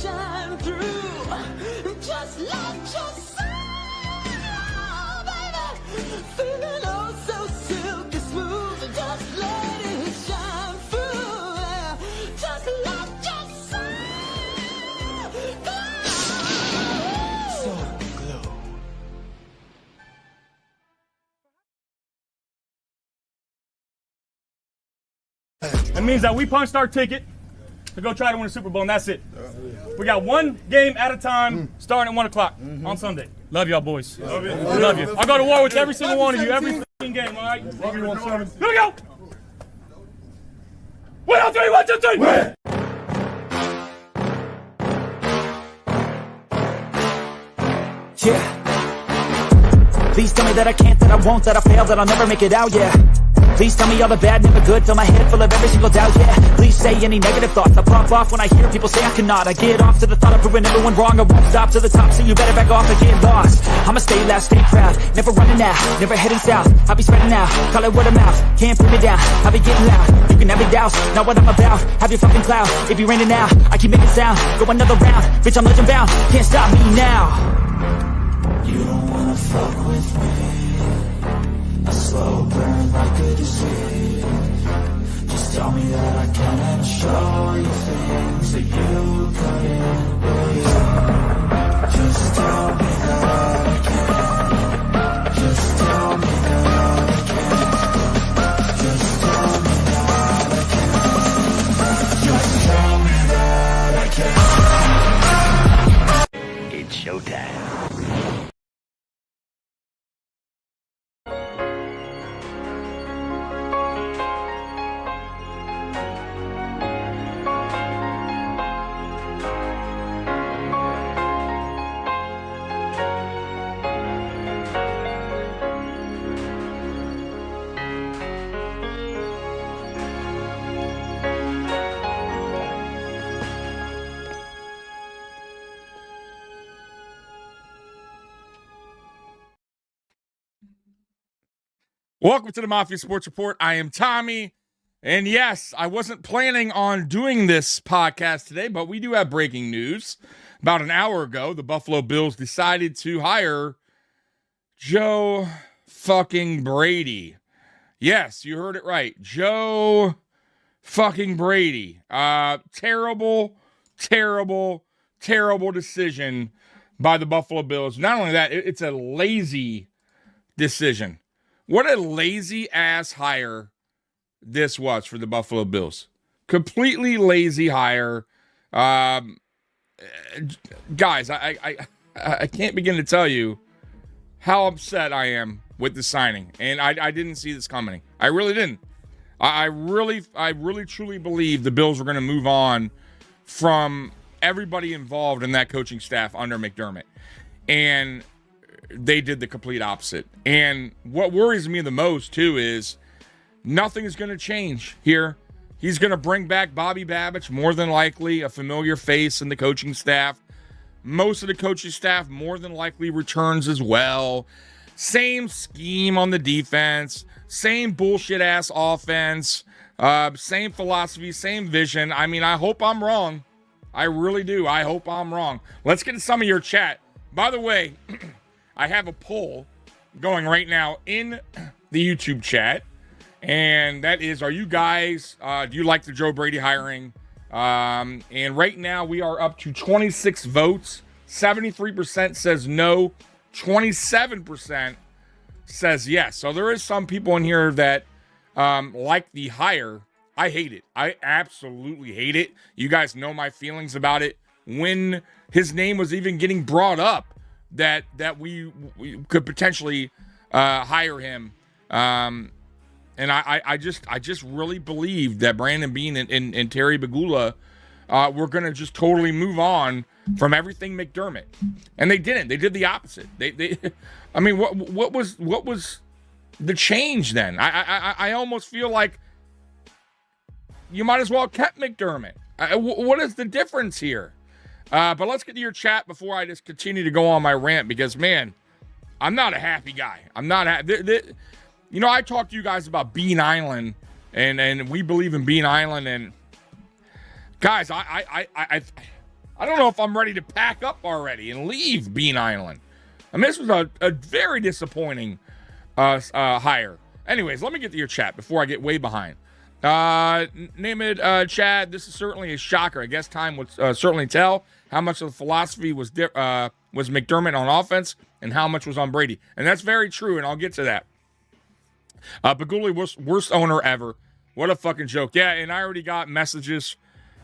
shine through. Just let your soul, baby, feeling oh so silky smooth. Just let it shine through. Just let your soul glow. So glow. That means that we punched our ticket to go try to win a Super Bowl, and that's it. We got one game at a time, starting at 1 o'clock on Sunday. Love y'all, boys. Love you. Love you. I'll go to war with every single one of you, every game, all right? Love you, 1-7. Here we go. 1, 2, 3, 1, 2, 3. Win. Yeah. Please tell me that I can't, that I won't, that I fail, that I'll never make it out, yeah. Please tell me all the bad, never good, fill my head full of every single doubt, yeah. Please say any negative thoughts, I pop off when I hear people say I cannot. I get off to the thought of proving everyone wrong, I won't stop to the top, so you better back off and get lost. I'ma stay loud, stay proud, never running out, never heading south. I'll be spreading out, call it word of mouth, can't put me down, I'll be getting loud. You can have your doubts, not what I'm about, have your fucking clout. It be raining now, I keep making sound, go another round, bitch I'm legend bound, can't stop me now. You don't wanna fuck with me, a slow burn like a disease. Just tell me that I can and show you things that you couldn't believe. Just tell me that I can. Just tell me that I can. Just tell me that I can. Just tell me that I can. It's showtime. Welcome to the Mafia Sports Report. I am Tommy. And yes, I wasn't planning on doing this podcast today, but we do have breaking news. About an hour ago, the Buffalo Bills decided to hire Joe fucking Brady. Yes, you heard it right. Joe fucking Brady. Terrible decision by the Buffalo Bills. Not only that, it's a lazy decision. What a lazy-ass hire this was for the Buffalo Bills. Completely lazy hire. Guys, I can't begin to tell you how upset I am with the signing. And I didn't see this coming. I really didn't. I really truly believe the Bills were going to move on from everybody involved in that coaching staff under McDermott. And they did the complete opposite. And what worries me the most, too, is nothing is going to change here. He's going to bring back Bobby Babich, more than likely, a familiar face in the coaching staff. Most of the coaching staff more than likely returns as well. Same scheme on the defense. Same bullshit-ass offense. Same philosophy, same vision. I mean, I hope I'm wrong. I really do. I hope I'm wrong. Let's get to some of your chat. By the way, I have a poll going right now in the YouTube chat, and that is, are you guys, do you like the Joe Brady hiring? And right now we are up to 26 votes. 73% says no, 27% says yes. So there is some people in here that like the hire. I hate it. I absolutely hate it. You guys know my feelings about it. When his name was even getting brought up, that we could potentially hire him, and I just really believe that Brandon Beane and Terry Bagula were gonna just totally move on from everything McDermott, and they didn't. They did the opposite. They I mean, what was the change then? I almost feel like you might as well have kept McDermott. What is the difference here? But let's get to your chat before I just continue to go on my rant, because, man, I'm not a happy guy. I'm not you know, I talked to you guys about Bean Island, and we believe in Bean Island. And, guys, I I don't know if I'm ready to pack up already and leave Bean Island. I mean, this was a very disappointing hire. Anyways, let me get to your chat before I get way behind. Name it, Chad. This is certainly a shocker. I guess time would certainly tell how much of the philosophy was McDermott on offense and how much was on Brady. And that's very true, and I'll get to that. Baguli was worst owner ever. What a fucking joke. Yeah, and I already got messages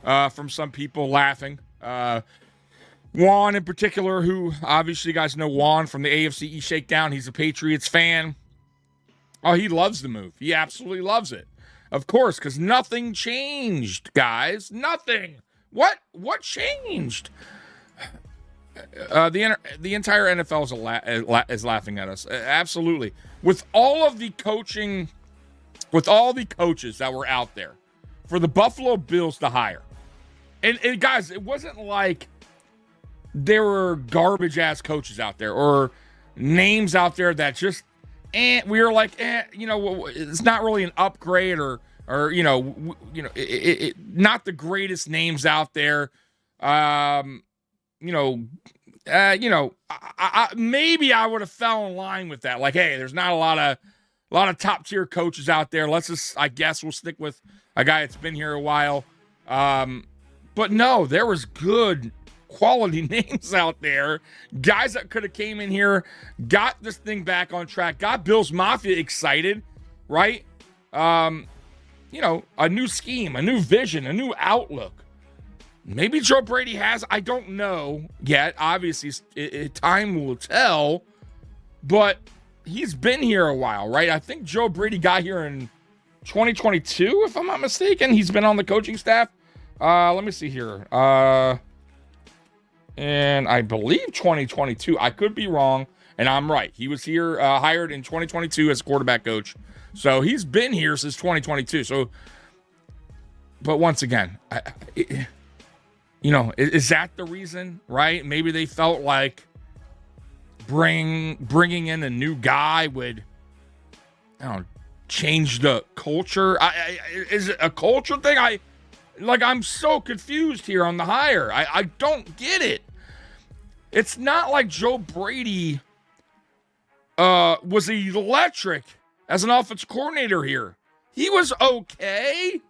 from some people laughing. Juan in particular, who obviously you guys know Juan from the AFC East Shakedown. He's a Patriots fan. Oh, he loves the move. He absolutely loves it. Of course, because nothing changed, guys. Nothing. What changed? The entire NFL is laughing at us. Absolutely. With all the coaches that were out there for the Buffalo Bills to hire. And guys, it wasn't like there were garbage ass coaches out there or names out there that just we were like, it's not really an upgrade or not the greatest names out there. Maybe I would have fell in line with that. Like, hey, there's not a lot of top tier coaches out there. Let's just, I guess we'll stick with a guy that's been here a while. But no, there was good quality names out there. Guys that could have came in here, got this thing back on track, got Bills Mafia excited, right? A new scheme, a new vision, a new outlook. Maybe Joe Brady has. I don't know yet. Obviously, time will tell. But he's been here a while, right? I think Joe Brady got here in 2022, if I'm not mistaken. He's been on the coaching staff. Let me see here. And I believe 2022. I could be wrong, and I'm right. He was here, hired in 2022 as quarterback coach. So he's been here since 2022. So, but once again, is that the reason, right? Maybe they felt like bringing in a new guy would, change the culture. Is it a culture thing? I'm so confused here on the hire. I don't get it. It's not like Joe Brady was electric as an offensive coordinator here. He was okay.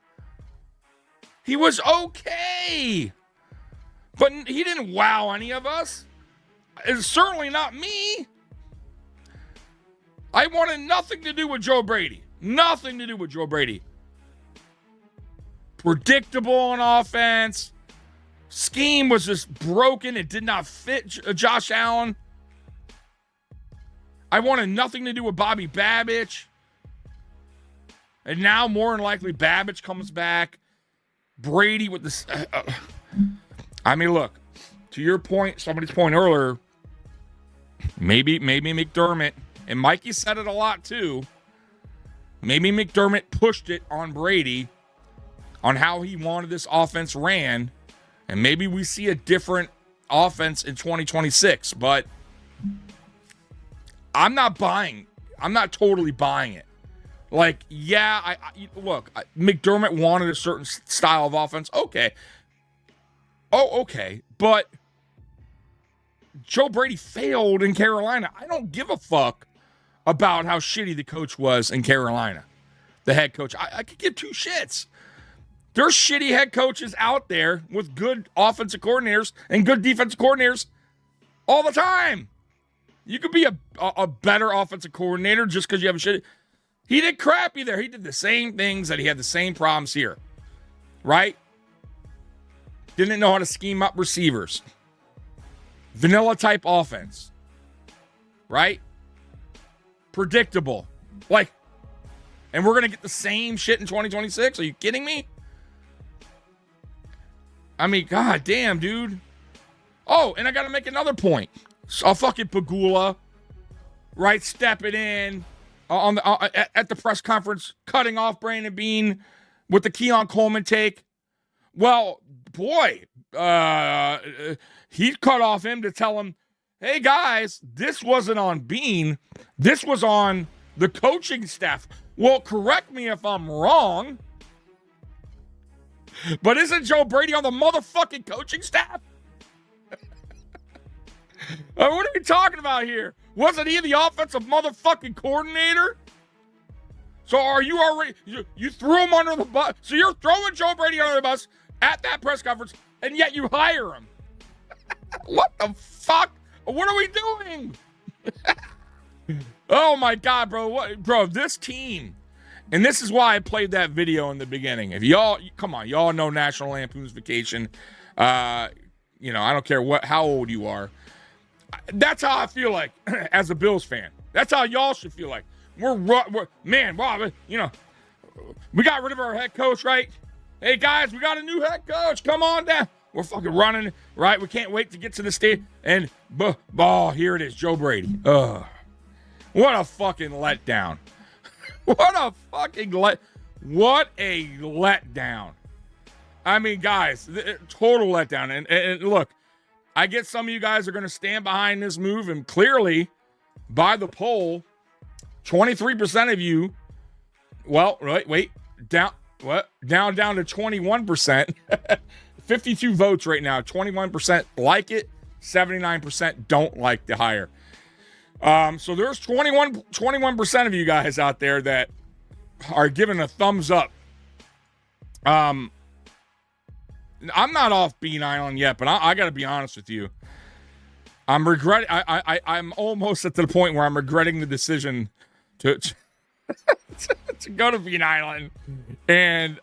But he didn't wow any of us. It's certainly not me. I wanted nothing to do with Joe Brady. Nothing to do with Joe Brady. Predictable on offense. Scheme was just broken. It did not fit Josh Allen. I wanted nothing to do with Bobby Babich. And now, more than likely, Babich comes back. Brady with this. Look, to your point, somebody's point earlier, maybe McDermott, and Mikey said it a lot too, maybe McDermott pushed it on Brady on how he wanted this offense ran, and maybe we see a different offense in 2026, but I'm not totally buying it. Like, yeah, McDermott wanted a certain style of offense. Okay. But Joe Brady failed in Carolina. I don't give a fuck about how shitty the coach was in Carolina, the head coach. I could give two shits. There's shitty head coaches out there with good offensive coordinators and good defensive coordinators all the time. You could be a better offensive coordinator just because you have a shitty. He did crappy there. He did the same things that he had the same problems here, right? Didn't know how to scheme up receivers. Vanilla type offense. Right? Predictable. And we're going to get the same shit in 2026? Are you kidding me? God damn, dude. Oh, and I got to make another point. A fucking Pagula, right? Stepping in at the press conference, cutting off Brandon Beane with the Keon Coleman take. Well, boy, he cut off him to tell him, hey, guys, this wasn't on Beane. This was on the coaching staff. Well, correct me if I'm wrong, but isn't Joe Brady on the motherfucking coaching staff? What are we talking about here? Wasn't he the offensive motherfucking coordinator? So are you already, you threw him under the bus. So you're throwing Joe Brady under the bus at that press conference, and yet you hire him. What the fuck? What are we doing? Oh my God, bro, this team. And this is why I played that video in the beginning. If y'all know National Lampoon's Vacation. I don't care how old you are. That's how I feel like as a Bills fan. That's how y'all should feel like. We're Rob, we got rid of our head coach, right? Hey, guys, we got a new head coach. Come on down. We're fucking running, right? We can't wait to get to the state. And, here it is, Joe Brady. Ugh. What a fucking letdown. What a letdown. I mean, guys, total letdown. And look, I get some of you guys are going to stand behind this move, and clearly, by the poll, 23% of you, down to 21%. 52 votes right now. 21% like it, 79% don't like the hire. So there's 21% of you guys out there that are giving a thumbs up. I'm not off Bean Island yet, but I got to be honest with you. I'm almost at the point where I'm regretting the decision to go to Bean Island. And,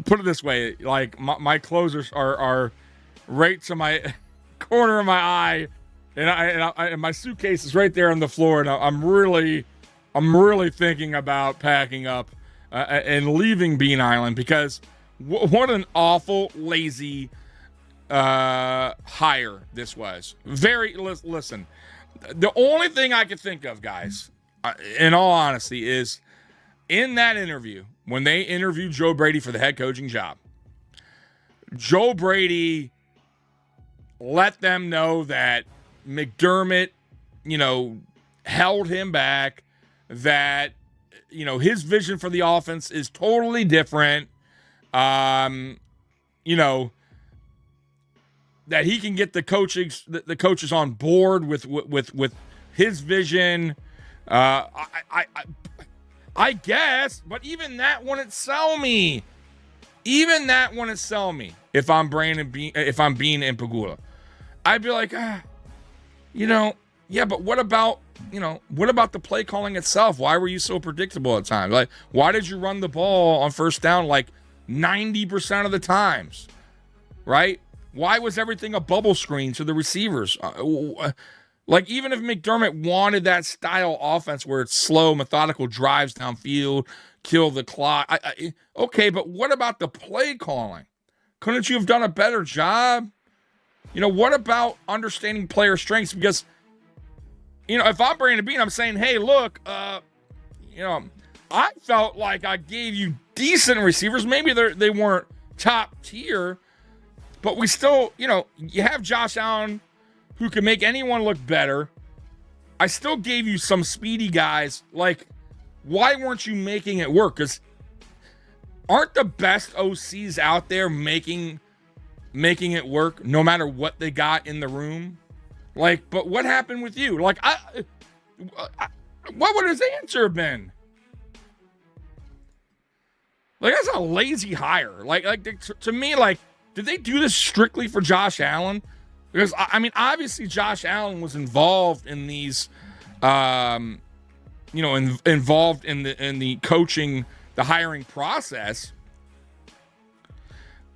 put it this way, like my clothes are right to my corner of my eye. And my suitcase is right there on the floor, and I'm really thinking about packing up and leaving Bean Island, because what an awful, lazy hire this was. Listen, the only thing I can think of, guys, in all honesty, is in that interview, when they interviewed Joe Brady for the head coaching job, Joe Brady let them know that McDermott, held him back, that, his vision for the offense is totally different. That he can get the coaches on board with his vision. I guess, but even that wouldn't sell me. If I'm Brandon Beane, if I'm Beane and Pagula, I'd be like, yeah, but what about the play calling itself? Why were you so predictable at times? Like, why did you run the ball on first down like 90% of the times, right? Why was everything a bubble screen to the receivers? Like, even if McDermott wanted that style offense where it's slow, methodical drives downfield, kill the clock, okay, but what about the play calling? Couldn't you have done a better job? What about understanding player strengths? Because, if I'm Brandon Beane, I'm saying, hey, look, I felt like I gave you decent receivers. Maybe they weren't top tier, but we still, you have Josh Allen who can make anyone look better. I still gave you some speedy guys. Like, why weren't you making it work? Because aren't the best OCs out there making it work no matter what they got in the room? Like, but what happened with you? Like, what would his answer have been? Like, that's a lazy hire. Like to me, like, did they do this strictly for Josh Allen? Because, I mean, obviously Josh Allen was involved in these, involved in the coaching, the hiring process.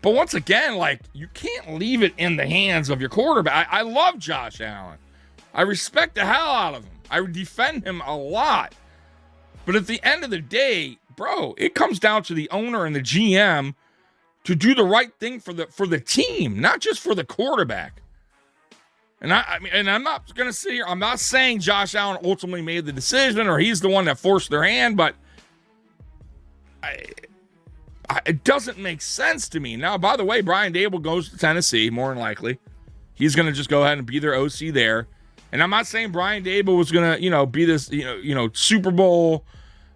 But once again, like, you can't leave it in the hands of your quarterback. I love Josh Allen. I respect the hell out of him. I defend him a lot. But at the end of the day, bro, it comes down to the owner and the GM to do the right thing for the team, not just for the quarterback. And I'm not going to sit here. I'm not saying Josh Allen ultimately made the decision or he's the one that forced their hand, but it doesn't make sense to me. Now, by the way, Brian Dable goes to Tennessee, more than likely. He's going to just go ahead and be their OC there. And I'm not saying Brian Dable was going to, be this, Super Bowl,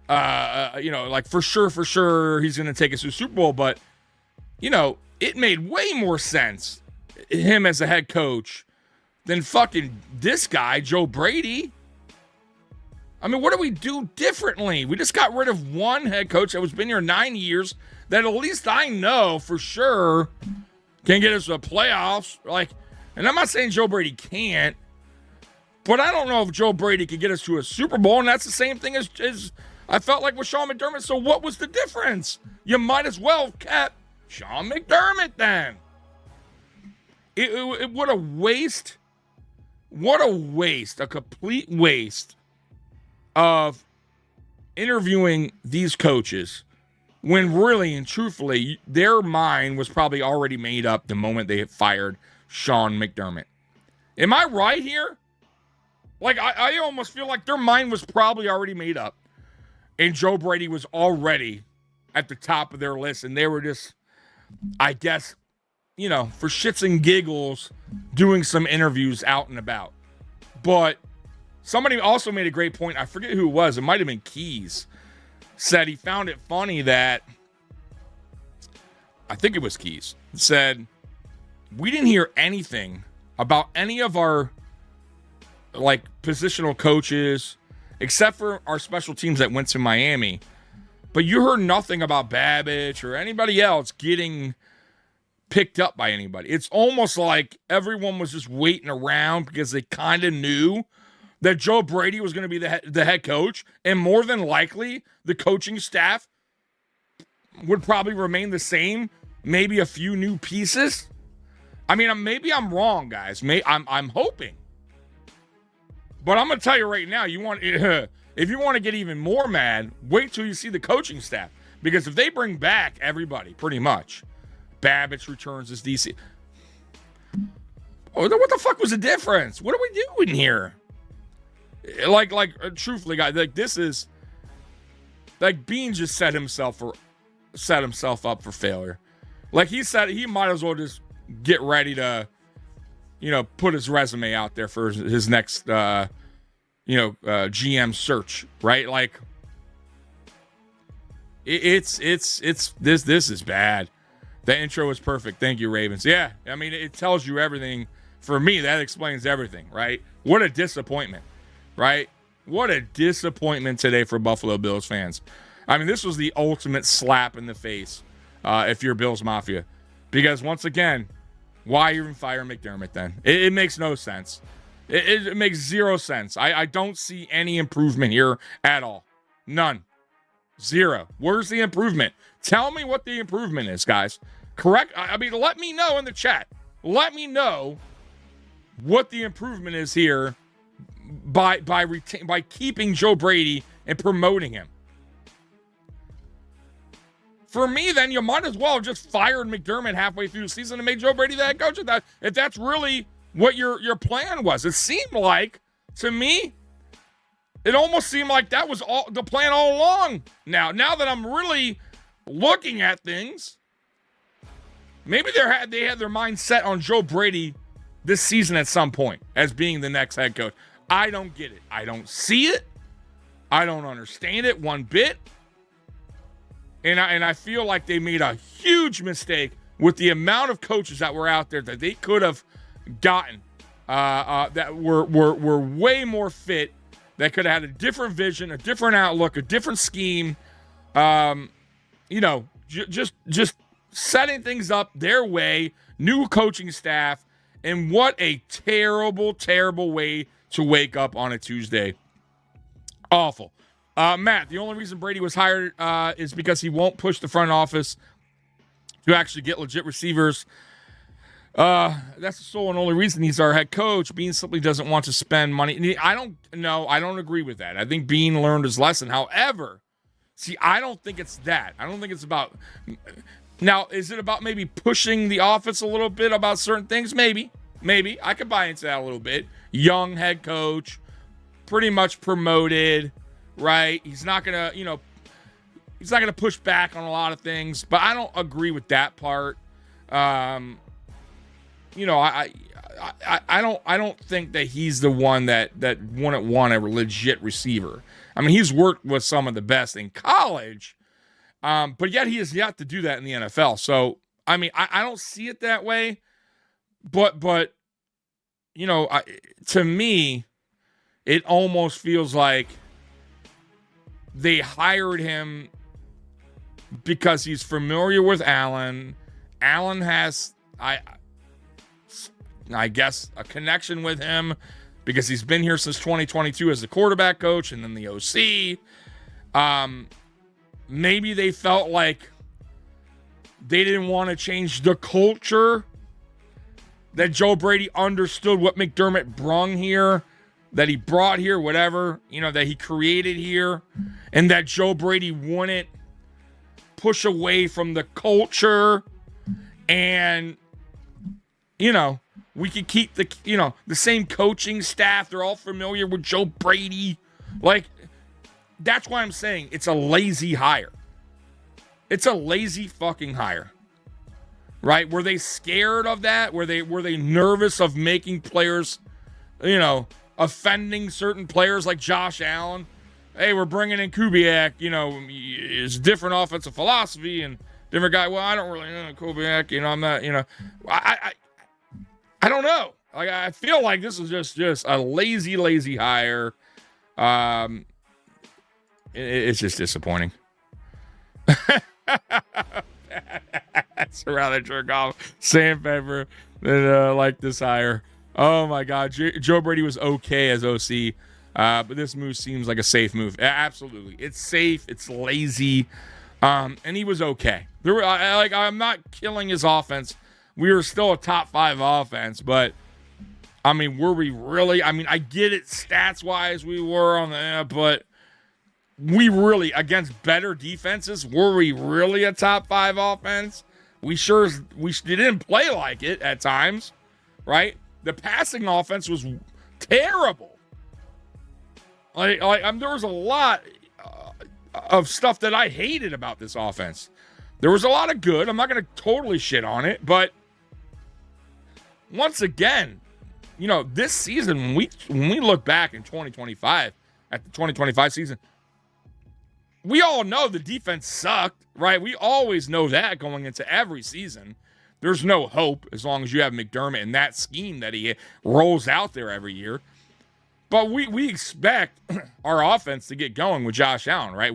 like for sure he's going to take us to the Super Bowl. But, it made way more sense, him as a head coach, than fucking this guy, Joe Brady. I mean, what do we do differently? We just got rid of one head coach that was been here 9 years that at least I know for sure can get us to the playoffs. And I'm not saying Joe Brady can't, but I don't know if Joe Brady could get us to a Super Bowl, and that's the same thing as I felt like with Sean McDermott. So what was the difference? You might as well have kept Sean McDermott then. What a waste. What a waste. A complete waste of interviewing these coaches when really and truthfully their mind was probably already made up the moment they had fired Sean McDermott. Am I right here? I almost feel like their mind was probably already made up and Joe Brady was already at the top of their list, and they were just, I guess, for shits and giggles doing some interviews out and about. But somebody also made a great point. I forget who it was. It might have been Keys. Said he found it funny that, I think it was Keys, said, we didn't hear anything about any of our positional coaches except for our special teams that went to Miami. But you heard nothing about Babbage or anybody else getting picked up by anybody. It's almost like everyone was just waiting around because they kind of knew that Joe Brady was going to be the head coach, and more than likely the coaching staff would probably remain the same, maybe a few new pieces. I mean, maybe I'm wrong, guys. I'm hoping. But I'm going to tell you right now, if you want to get even more mad, wait till you see the coaching staff. Because if they bring back everybody, pretty much, Babbage returns as DC. Oh, what the fuck was the difference? What are we doing here? Truthfully, guys, this is Beane just set himself up for failure. He said he might as well just get ready to, put his resume out there for his next, GM search, right? This is bad. The intro was perfect. Thank you, Ravens. Yeah, I mean, it tells you everything. For me, that explains everything, right? What a disappointment, right? What a disappointment today for Buffalo Bills fans. I mean, this was the ultimate slap in the face if you're Bills Mafia. Because once again, why even fire McDermott then? It makes no sense. It makes zero sense. I don't see any improvement here at all. None. Zero. Where's the improvement? Tell me what the improvement is, guys. Correct? I mean, let me know in the chat. Let me know what the improvement is here by keeping Joe Brady and promoting him. For me, then, you might as well have just fired McDermott halfway through the season and made Joe Brady the head coach. If that's really what your plan was. It seemed like, to me, it almost seemed like that was all the plan all along. Now that I'm really looking at things, maybe they had their mind set on Joe Brady this season at some point as being the next head coach. I don't get it. I don't see it. I don't understand it one bit. And I feel like they made a huge mistake with the amount of coaches that were out there that they could have gotten that were way more fit, that could have had a different vision, a different outlook, a different scheme. Just setting things up their way, new coaching staff, and what a terrible, terrible way to wake up on a Tuesday. Awful. Matt, the only reason Brady was hired is because he won't push the front office to actually get legit receivers. That's the sole and only reason he's our head coach. Beane simply doesn't want to spend money. I don't agree with that. I think Beane learned his lesson. However, I don't think it's that. I don't think it's about. Now, is it about maybe pushing the offense a little bit about certain things? Maybe. I could buy into that a little bit. Young head coach, pretty much promoted, right? He's not gonna push back on a lot of things, but I don't agree with that part. I don't think that he's the one that wouldn't want a legit receiver. I mean, he's worked with some of the best in college, but yet he has yet to do that in the NFL. So, I mean, I don't see it that way, but to me, it almost feels like they hired him because he's familiar with Allen. Allen has, I guess, a connection with him because he's been here since 2022 as the quarterback coach and then the OC. Maybe they felt like they didn't want to change the culture, that Joe Brady understood what McDermott brung here, that he brought here, whatever, that he created here, and that Joe Brady wouldn't push away from the culture, and, we could keep the same coaching staff. They're all familiar with Joe Brady. Like, that's why I'm saying it's a lazy hire. It's a lazy fucking hire. Right? Were they scared of that? Were they nervous of making players, offending certain players like Josh Allen? Hey, we're bringing in Kubiak, it's different offensive philosophy and different guy. Well, I don't really know Kubiak, I'm not, I don't know. Like, I feel like this is just a lazy hire. It's just disappointing. That's a rather jerk off sandpaper that like this hire. Oh my God, Joe Brady was okay as OC, but this move seems like a safe move. Absolutely, it's safe. It's lazy, and he was okay. I'm not killing his offense. We were still a top 5 offense, but I mean, were we really? I mean, I get it stats wise, we were on the, but we really, against better defenses, were we really a top 5 offense? We didn't play like it at times, right? The passing offense was terrible. There was a lot of stuff that I hated about this offense. There was a lot of good. I'm not going to totally shit on it, but once again, this season, when we look back in 2025 at the 2025 season, we all know the defense sucked, right? We always know that going into every season. There's no hope as long as you have McDermott and that scheme that he rolls out there every year. But we expect our offense to get going with Josh Allen, right?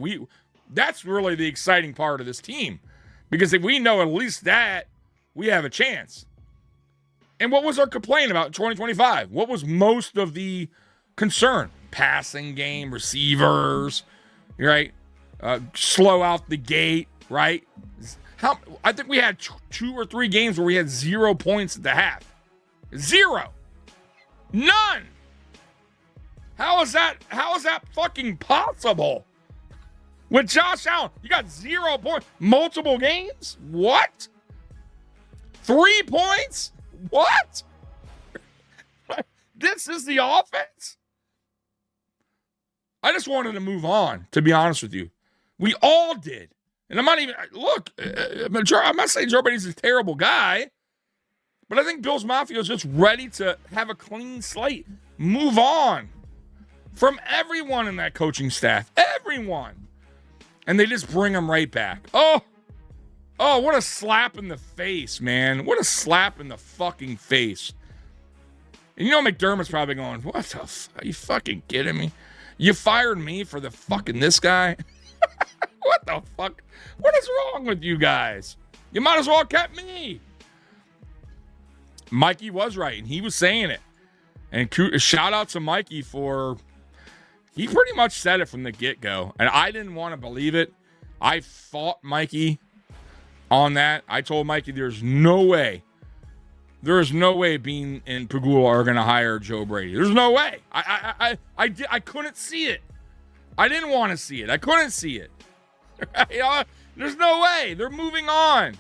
That's really the exciting part of this team. Because if we know at least that, we have a chance. And what was our complaint about in 2025? What was most of the concern? Passing game, receivers, right? Slow out the gate, right? I think we had 2 or 3 games where we had 0 points at the half. 0. None. How is that fucking possible? With Josh Allen, you got 0 points. Multiple games? What? 3 points? What? This is the offense? I just wanted to move on, to be honest with you. We all did. And I'm not even, look, I'm not saying Joe Brady's a terrible guy, but I think Bills Mafia is just ready to have a clean slate. Move on from everyone in that coaching staff. Everyone. And they just bring him right back. Oh, what a slap in the face, man. What a slap in the fucking face. And McDermott's probably going, what the are you fucking kidding me? You fired me for the fucking this guy? What the fuck? What is wrong with you guys? You might as well have kept me. Mikey was right, and he was saying it. And shout out to Mikey he pretty much said it from the get-go. And I didn't want to believe it. I fought Mikey on that. I told Mikey there's no way Beane and Pagula are going to hire Joe Brady. There's no way. I couldn't see it. I didn't want to see it. I couldn't see it. There's no way. They're moving on.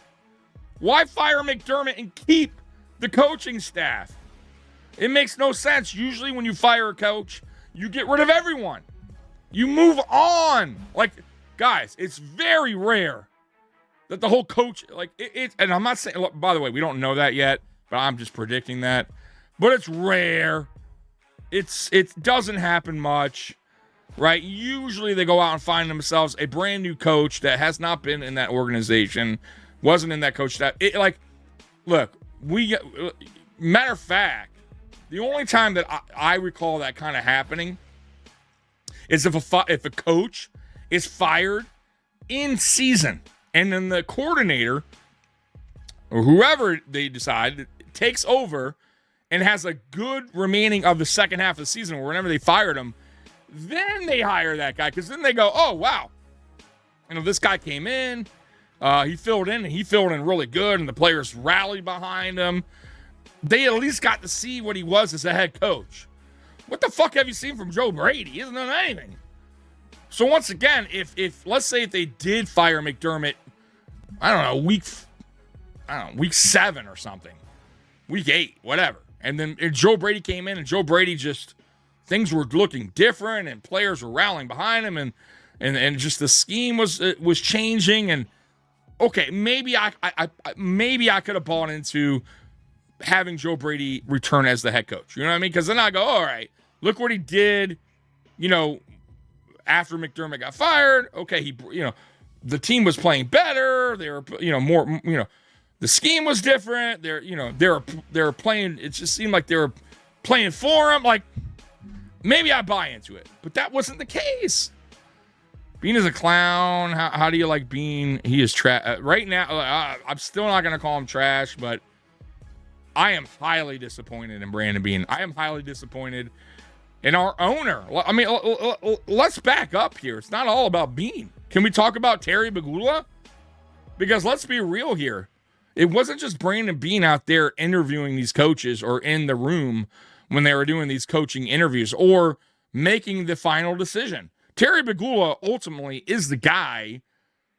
Why fire McDermott and keep the coaching staff? It makes no sense. Usually when you fire a coach, you get rid of everyone. You move on. Like, guys, it's very rare that the whole coach, and I'm not saying, by the way, we don't know that yet, but I'm just predicting that. But it's rare. It doesn't happen much, right? Usually they go out and find themselves a brand new coach that has not been in that organization, wasn't in that coach staff. Look, matter of fact, The only time that I recall that kind of happening is if a coach is fired in season, and then the coordinator or whoever they decide takes over and has a good remaining of the second half of the season, or whenever they fired him, then they hire that guy, because then they go, oh, wow, this guy came in, he filled in really good, and the players rallied behind him. They at least got to see what he was as a head coach. What the fuck have you seen from Joe Brady? He hasn't done anything. So once again, if let's say if they did fire McDermott, I don't know, week 7 or something, week 8, whatever, and then Joe Brady came in, and Joe Brady things were looking different, and players were rallying behind him, and just the scheme was changing, and okay, maybe I could have bought into having Joe Brady return as the head coach. You know what I mean? Because then I go, all right, look what he did, after McDermott got fired. Okay, the team was playing better. They were, more, the scheme was different. They were playing. It just seemed like they were playing for him. Like, maybe I buy into it, but that wasn't the case. Beane is a clown. How do you like Beane? He is trash right now. I'm still not gonna call him trash, but I am highly disappointed in Brandon Beane. I am highly disappointed in our owner. I mean, let's back up here. It's not all about Beane. Can we talk about Terry Pegula? Because let's be real here. It wasn't just Brandon Beane out there interviewing these coaches or in the room when they were doing these coaching interviews or making the final decision. Terry Pegula ultimately is the guy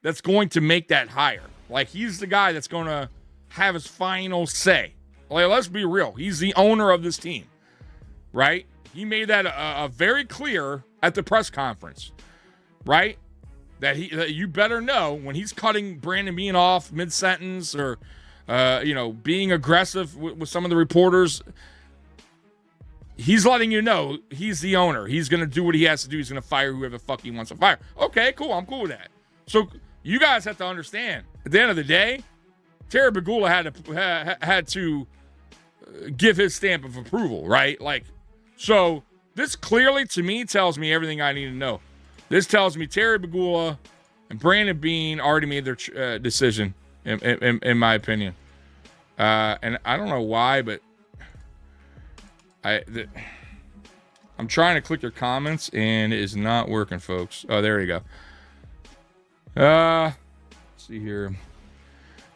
that's going to make that hire. Like, he's the guy that's going to have his final say. Like, let's be real. He's the owner of this team, right? He made that very clear at the press conference, right? That you better know when he's cutting Brandon Beane off mid-sentence or, being aggressive with some of the reporters. He's letting you know he's the owner. He's going to do what he has to do. He's going to fire whoever the fuck he wants to fire. Okay, cool. I'm cool with that. So you guys have to understand, at the end of the day, Terry Pegula had to give his stamp of approval, right? Like, so this clearly, to me, tells me everything I need to know. This tells me Terry Pegula and Brandon Beane already made their decision, in my opinion. And I don't know why, but I'm trying to click your comments, and it is not working, folks. Oh, there you go. Let's see here.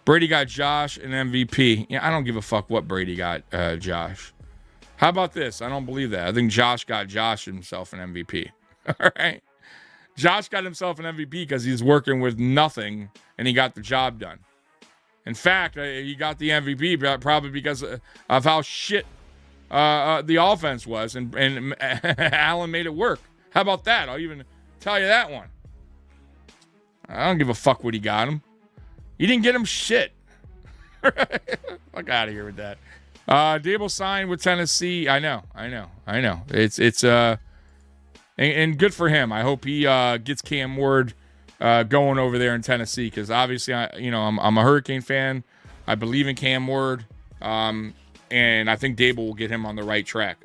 Brady got Josh an MVP. Yeah, I don't give a fuck what Brady got Josh. How about this? I don't believe that. I think Josh got Josh himself an MVP. All right. Josh got himself an MVP because he's working with nothing, and he got the job done. In fact, he got the MVP probably because of how shit the offense was, and Allen made it work. How about that? I'll even tell you that one. I don't give a fuck what he got him. He didn't get him shit. Fuck out of here with that. Dable signed with Tennessee. I know. It's and good for him. I hope he gets Cam Ward going over there in Tennessee, because obviously I'm a Hurricane fan. I believe in Cam Ward, and I think Dable will get him on the right track.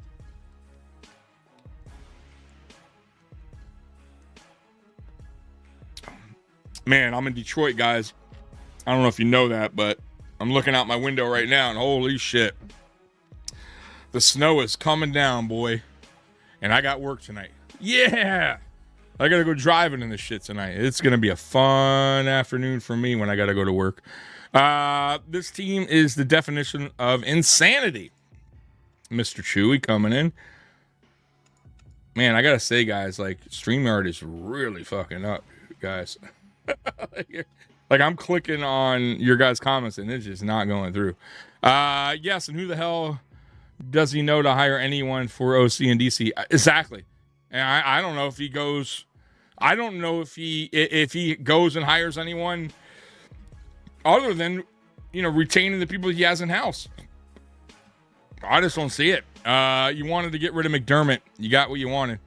Man, I'm in Detroit, guys. I don't know if you know that, but I'm looking out my window right now, and holy shit. The snow is coming down, boy. And I got work tonight. Yeah! I got to go driving in this shit tonight. It's going to be a fun afternoon for me when I got to go to work. This team is the definition of insanity. Mr. Chewy coming in. Man, I got to say, guys, like, StreamYard is really fucking up, guys. Like, I'm clicking on your guys' comments, and it's just not going through. Yes, and who the hell does he know to hire anyone for OC and DC? Exactly. And I don't know if he goes. I don't know if he goes and hires anyone other than, retaining the people he has in house. I just don't see it. You wanted to get rid of McDermott. You got what you wanted.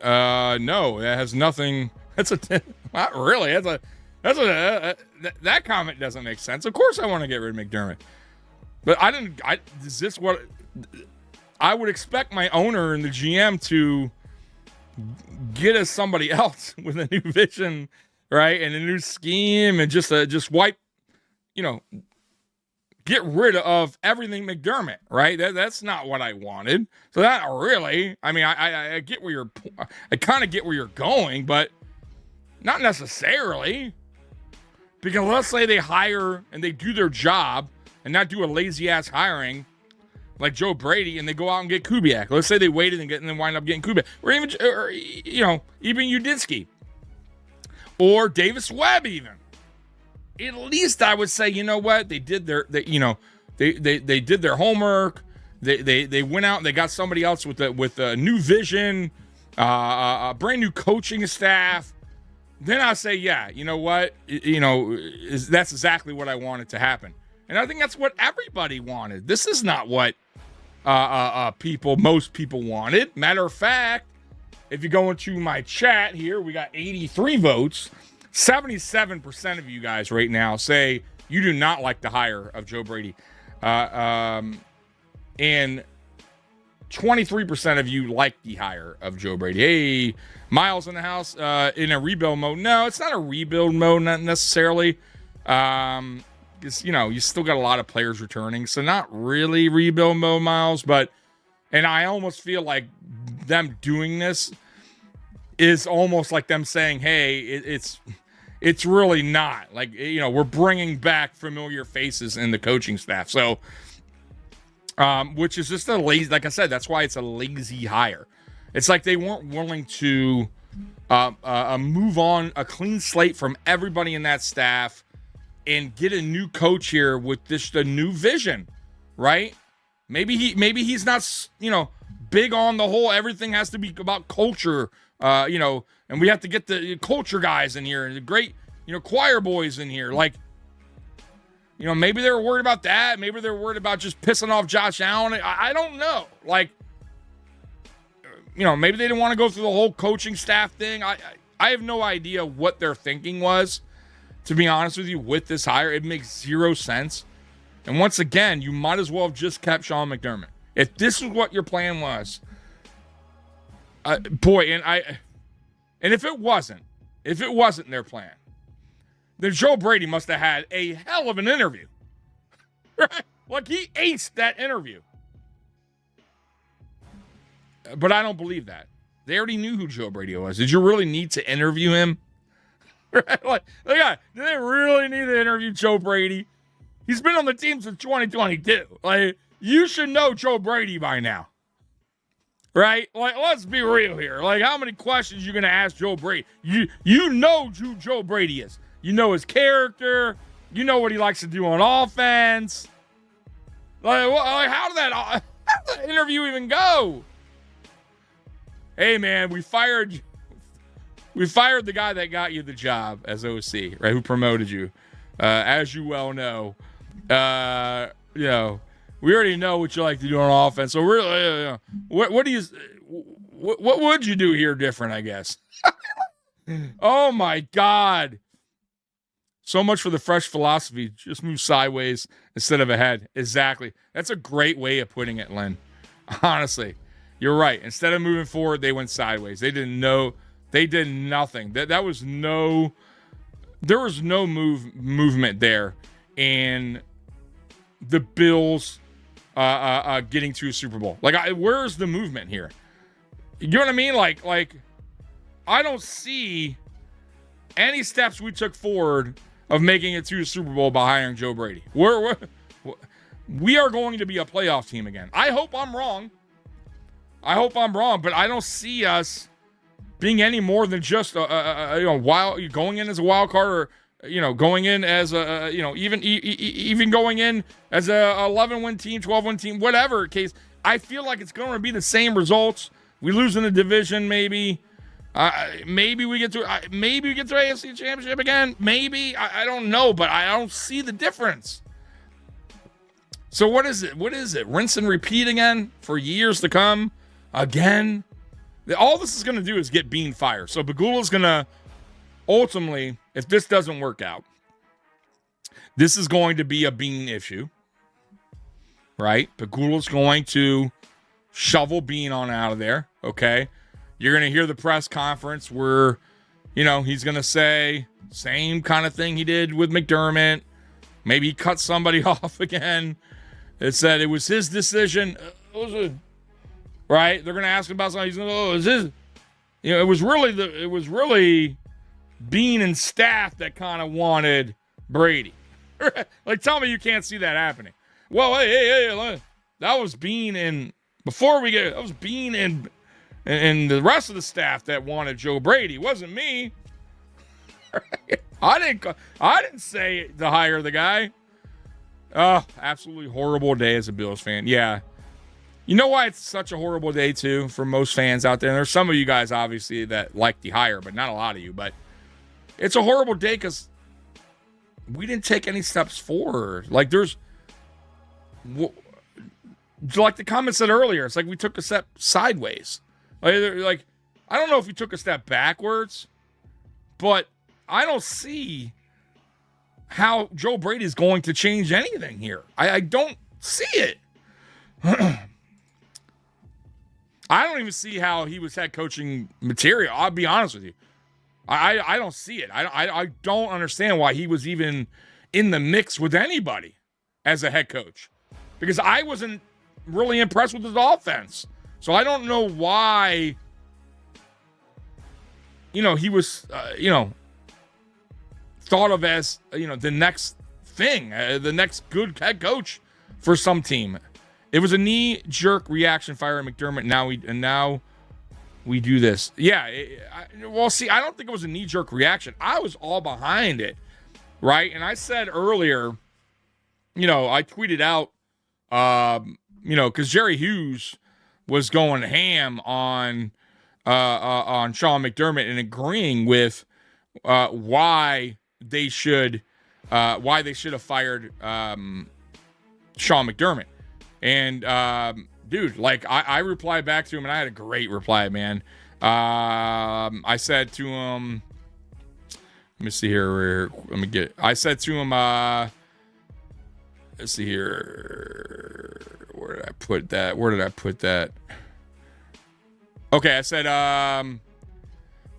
No, that has nothing. Not really. That comment doesn't make sense. Of course I want to get rid of McDermott. But is this what I would expect my owner and the GM to get us somebody else with a new vision, right, and a new scheme, and just wipe, get rid of everything McDermott, right? That's not what I wanted. So that really, I mean, I get where I kind of get where you're going, but not necessarily. Because let's say they hire and they do their job and not do a lazy ass hiring like Joe Brady, and they go out and get Kubiak. Let's say they waited and then wind up getting Kubiak, or even Udinski or Davis Webb even. At least I would say, you know what? They did their, they did their homework. They went out and they got somebody else with a new vision, a brand new coaching staff. Then I say, yeah, you know what? That's exactly what I wanted to happen. And I think that's what everybody wanted. This is not what most people wanted. Matter of fact, if you go into my chat here, we got 83 votes. 77% of you guys right now say you do not like the hire of Joe Brady. And 23% of you like the hire of Joe Brady. Hey, Miles in the house, in a rebuild mode. No, it's not a rebuild mode, not necessarily. Because, you still got a lot of players returning. So not really rebuild mode, Miles. And I almost feel like them doing this is almost like them saying, hey, it's really not. Like, we're bringing back familiar faces in the coaching staff. So, which is just a lazy, like I said, that's why it's a lazy hire. It's like they weren't willing to move on a clean slate from everybody in that staff and get a new coach here with just a new vision, right? Maybe he's not, big on the whole, everything has to be about culture, and we have to get the culture guys in here and the great, choir boys in here. Like, maybe they were worried about that. Maybe they're worried about just pissing off Josh Allen. I don't know. Like, maybe they didn't want to go through the whole coaching staff thing. I have no idea what their thinking was, to be honest with you, with this hire. It makes zero sense. And once again, you might as well have just kept Sean McDermott. If this is what your plan was, and if it wasn't their plan, then Joe Brady must have had a hell of an interview. Right? Like, he aced that interview. But I don't believe that. They already knew who Joe Brady was. Did you really need to interview him? Right? Like, did they really need to interview Joe Brady? He's been on the team since 2022. Like, you should know Joe Brady by now. Right? Like, let's be real here. Like, how many questions you going to ask Joe Brady? You know who Joe Brady is. You know his character. You know what he likes to do on offense. Like how did that interview even go? Hey, man, we fired the guy that got you the job as OC, right? Who promoted you, as you well know. We already know what you like to do on offense. So really, what would you do here different? I guess. Oh my God. So much for the fresh philosophy. Just move sideways instead of ahead. Exactly. That's a great way of putting it, Len. Honestly, you're right. Instead of moving forward, they went sideways. They didn't know. They did nothing. There was no movement there in the Bills getting to a Super Bowl. Like, where's the movement here? You know what I mean? Like I don't see any steps we took forward of making it to a Super Bowl by hiring Joe Brady. We are going to be a playoff team again. I hope I'm wrong. But I don't see us being any more than just going in as a wild card, or going in as a even going in as a 11-win team, 12-win team, whatever case. I feel like it's going to be the same results. We lose in the division, maybe. Maybe we get to AFC Championship again. Maybe. I don't know, but I don't see the difference. So what is it? Rinse and repeat again for years to come? Again? All this is going to do is get Beane fired. So Pegula's going to ultimately, if this doesn't work out, this is going to be a Beane issue. Right? Pegula's going to shovel Beane on out of there, okay? You're going to hear the press conference where, he's going to say same kind of thing he did with McDermott. Maybe he cut somebody off again. It said it was his decision. Right? They're going to ask him about something. He's going to go, is this? It was really Beane and staff that kind of wanted Brady. Like, tell me you can't see that happening. Well, hey, that was Beane and that was Beane and the rest of the staff that wanted Joe Brady. It wasn't me. I didn't say to hire the guy. Oh, absolutely horrible day as a Bills fan. Yeah. You know why it's such a horrible day, too, for most fans out there? And there's some of you guys, obviously, that like the hire, but not a lot of you. But it's a horrible day because we didn't take any steps forward. Like, like the comment said earlier, it's like we took a step sideways. Like, I don't know if we took a step backwards, but I don't see how Joe Brady is going to change anything here. I don't see it. I don't even see how he was head coaching material. I'll be honest with you. I don't see it. I don't understand why he was even in the mix with anybody as a head coach. Because I wasn't really impressed with his offense. So I don't know why, he was, thought of as, the next thing, the next good head coach for some team. It was a knee-jerk reaction firing McDermott. Now we do this. Yeah. I don't think it was a knee-jerk reaction. I was all behind it, right? And I said earlier, I tweeted out, because Jerry Hughes was going ham on Sean McDermott and agreeing with why they should have fired Sean McDermott. And dude, like I replied back to him, and I had a great reply, man. I said to him, let me see here. I said to him, let's see here. Where did I put that? Okay, I said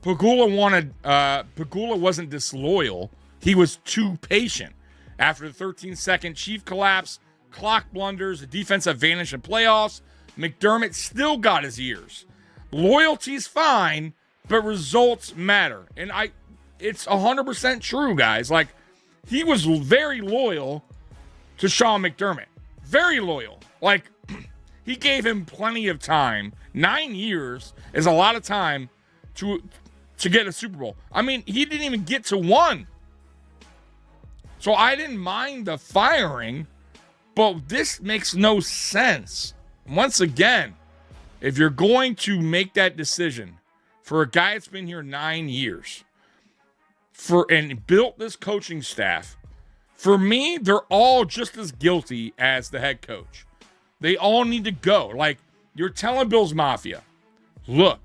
Pagula wasn't disloyal. He was too patient. After the 13-second Chief collapse, clock blunders, the defensive advantage in playoffs, McDermott still got his ears. Loyalty's fine, but results matter. And it's 100% true, guys. Like, he was very loyal to Sean McDermott. Very loyal. Like, he gave him plenty of time. 9 years is a lot of time to get a Super Bowl. I mean, he didn't even get to one. So I didn't mind the firing, but this makes no sense. Once again, if you're going to make that decision for a guy that's been here 9 years and built this coaching staff, for me, they're all just as guilty as the head coach. They all need to go. Like, you're telling Bills Mafia, look,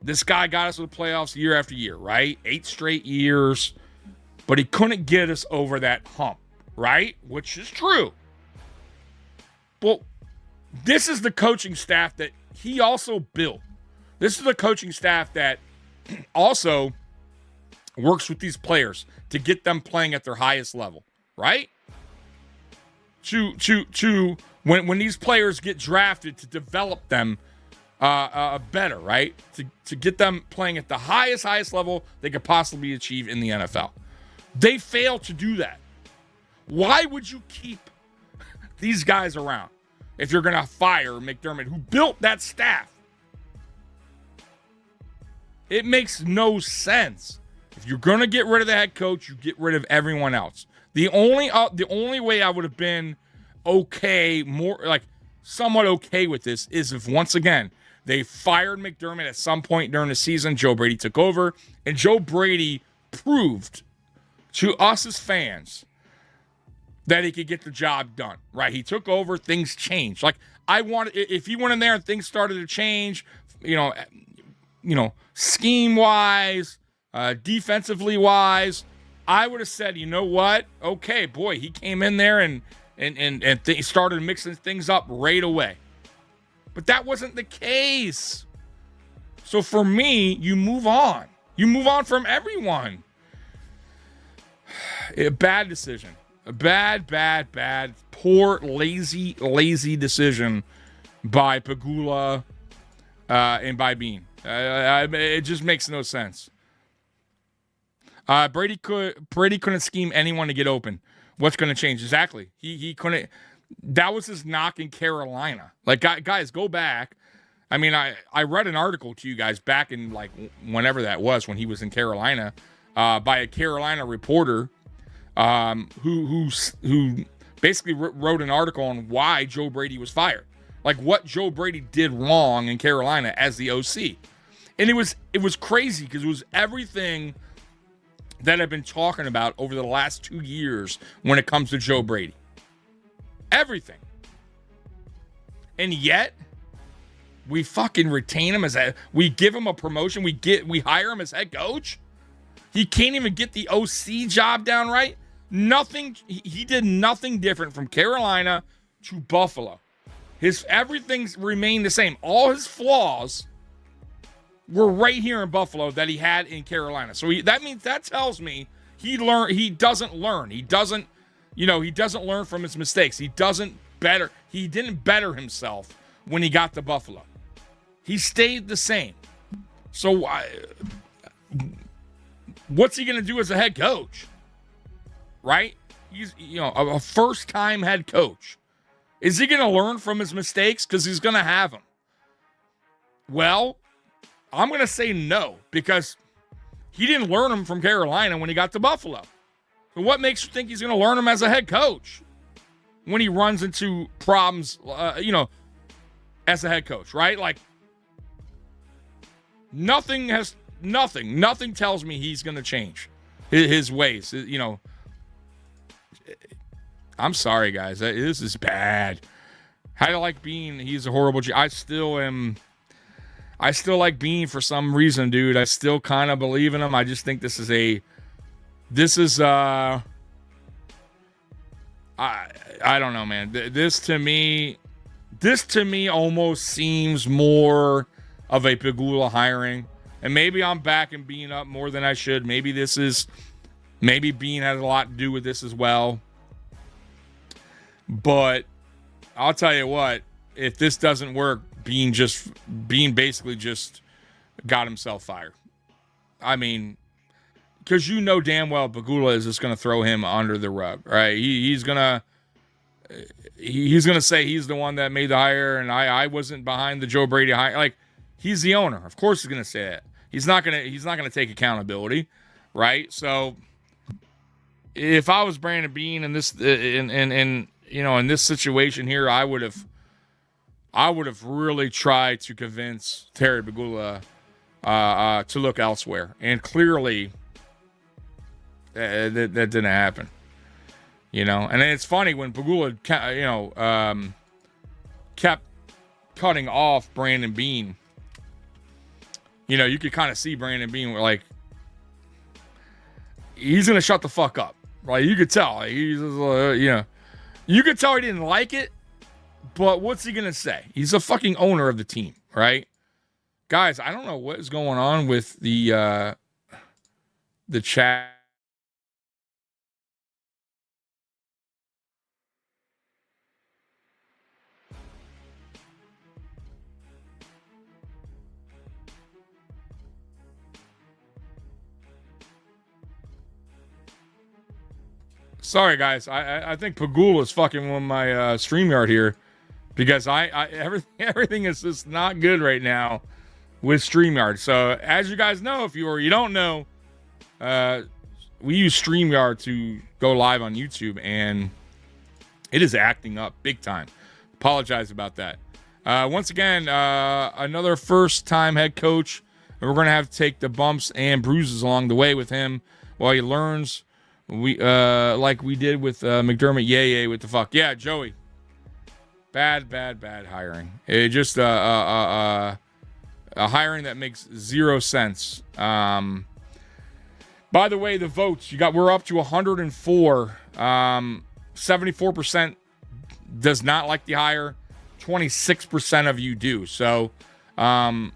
this guy got us to the playoffs year after year, right? 8 straight years, but he couldn't get us over that hump, right? Which is true. Well, this is the coaching staff that he also built. This is the coaching staff that also works with these players to get them playing at their highest level, right? When these players get drafted, to develop them better, right? To get them playing at the highest level they could possibly achieve in the NFL. They fail to do that. Why would you keep these guys around if you're going to fire McDermott, who built that staff? It makes no sense. If you're going to get rid of the head coach, you get rid of everyone else. The only way I would have been okay, more like somewhat okay with this, is if once again they fired McDermott at some point during the season, Joe Brady took over, and Joe Brady proved to us as fans that he could get the job done, right? He took over, things changed. Like, if he went in there and things started to change, scheme-wise, defensively wise, I would have said, you know what? Okay, boy, he came in there and started mixing things up right away. But that wasn't the case. So for me, you move on. You move on from everyone. A bad decision. A bad, poor, lazy decision by Pegula and by Beane. It just makes no sense. Brady couldn't scheme anyone to get open. What's going to change? Exactly. He couldn't. That was his knock in Carolina. Like, guys, go back. I mean, I read an article to you guys back in, like, whenever that was, when he was in Carolina, by a Carolina reporter who basically wrote an article on why Joe Brady was fired. Like, what Joe Brady did wrong in Carolina as the OC. And it was crazy because it was everything that I've been talking about over the last 2 years when it comes to Joe Brady. Everything. And yet, we fucking retain him we give him a promotion. We hire him as head coach. He can't even get the OC job down right. Nothing. He did nothing different from Carolina to Buffalo. Everything's remained the same. All his flaws were right here in Buffalo that he had in Carolina. So that tells me he doesn't learn. He doesn't learn from his mistakes. He didn't better himself when he got to Buffalo. He stayed the same. So what's he going to do as a head coach? Right? He's a first-time head coach. Is he going to learn from his mistakes? Because he's going to have them. Well, I'm going to say no, because he didn't learn them from Carolina when he got to Buffalo. So what makes you think he's going to learn them as a head coach when he runs into problems, as a head coach, right? Like, nothing tells me he's going to change his ways, I'm sorry, guys. This is bad. How do I like Beane? He's a horrible I still like Beane for some reason, dude. I still kind of believe in him. I just think this is I don't know, man. This to me almost seems more of a Pegula hiring. And maybe I'm backing Beane up more than I should. Maybe Beane has a lot to do with this as well. But I'll tell you what, if this doesn't work, Beane basically just got himself fired. I mean, because damn well Pegula is just going to throw him under the rug, right? He's gonna say he's the one that made the hire, and I wasn't behind the Joe Brady hire. Like, he's the owner, of course he's going to say that. He's not gonna take accountability, right? So if I was Brandon Beane in this in this situation here, I would have really tried to convince Terry Pegula to look elsewhere, and clearly that didn't happen. And it's funny when Pegula kept cutting off Brandon Beane. You could kind of see Brandon Beane like he's gonna shut the fuck up. Like, you could tell he's you could tell he didn't like it. But what's he going to say? He's a fucking owner of the team, right? Guys, I don't know what is going on with the chat. Sorry, guys. I think Pegula is fucking with my StreamYard here. Because everything is just not good right now with StreamYard. So as you guys know, if you don't know, we use StreamYard to go live on YouTube, and it is acting up big time. Apologize about that. Once again, another first-time head coach, and we're going to have to take the bumps and bruises along the way with him while he learns. Like we did with McDermott, with the fuck. Yeah, Joey. Bad hiring. It just a hiring that makes zero sense. By the way, the votes we're up to 104. 74% does not like the hire. 26% of you do. So right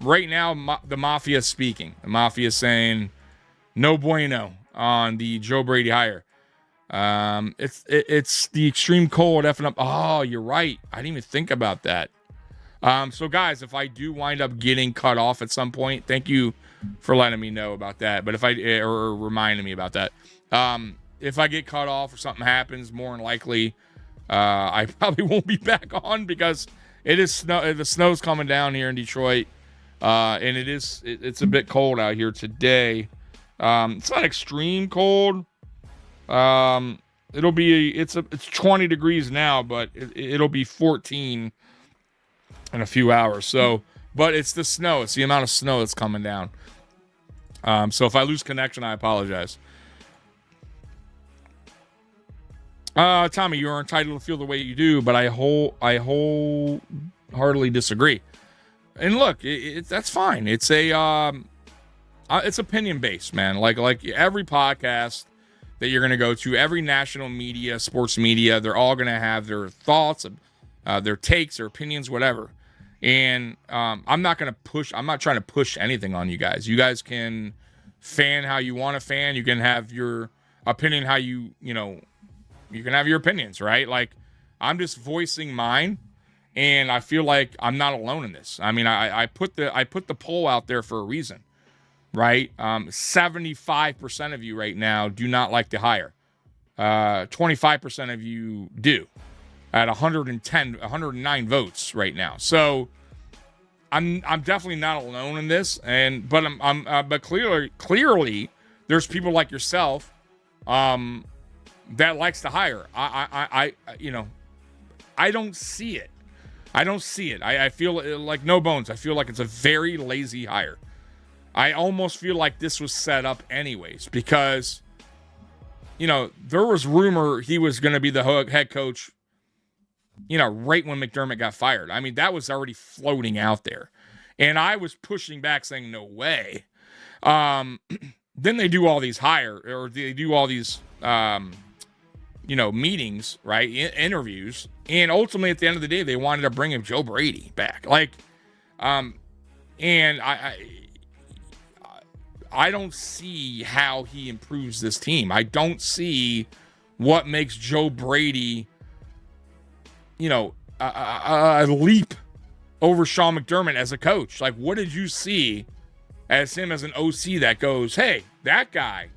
now, the Mafia is speaking. The Mafia is saying no bueno on the Joe Brady hire. It's the extreme cold effing up. Oh, you're right. I didn't even think about that. So guys, if I do wind up getting cut off at some point, thank you for letting me know about that. But if or reminding me about that, if I get cut off or something happens, more than likely, I probably won't be back on because it is snow. The snow's coming down here in Detroit, and it's a bit cold out here today. It's not extreme cold. It's 20 degrees now, but it'll be 14 in a few hours. So, but it's the snow. It's the amount of snow that's coming down. So if I lose connection, I apologize. Tommy, you are entitled to feel the way you do, but I wholeheartedly disagree. And look, that's fine. It's opinion based, man. Like every podcast that you're going to go to, every national media, sports media, they're all going to have their thoughts, their takes, their opinions, whatever. And I'm not trying to push anything on you guys. You guys can fan how you want to fan. You can have your opinion how you can have your opinions, right? Like, I'm just voicing mine, and I feel like I'm not alone in this. I mean, I put the poll out there for a reason, right? 75% of you right now do not like the hire. 25% of you do, at 109 votes right now. So I'm definitely not alone in this, but clearly there's people like yourself that likes to hire. I don't see it. I feel like no bones. I feel like it's a very lazy hire. I almost feel like this was set up anyways because, there was rumor he was going to be the head coach, right when McDermott got fired. I mean, that was already floating out there. And I was pushing back saying, no way. Then they do all these meetings, right? Interviews. And ultimately, at the end of the day, they wanted to bring him Joe Brady back. And I don't see how he improves this team. I don't see what makes Joe Brady, a leap over Sean McDermott as a coach. Like, what did you see as him as an OC that goes, hey, that guy,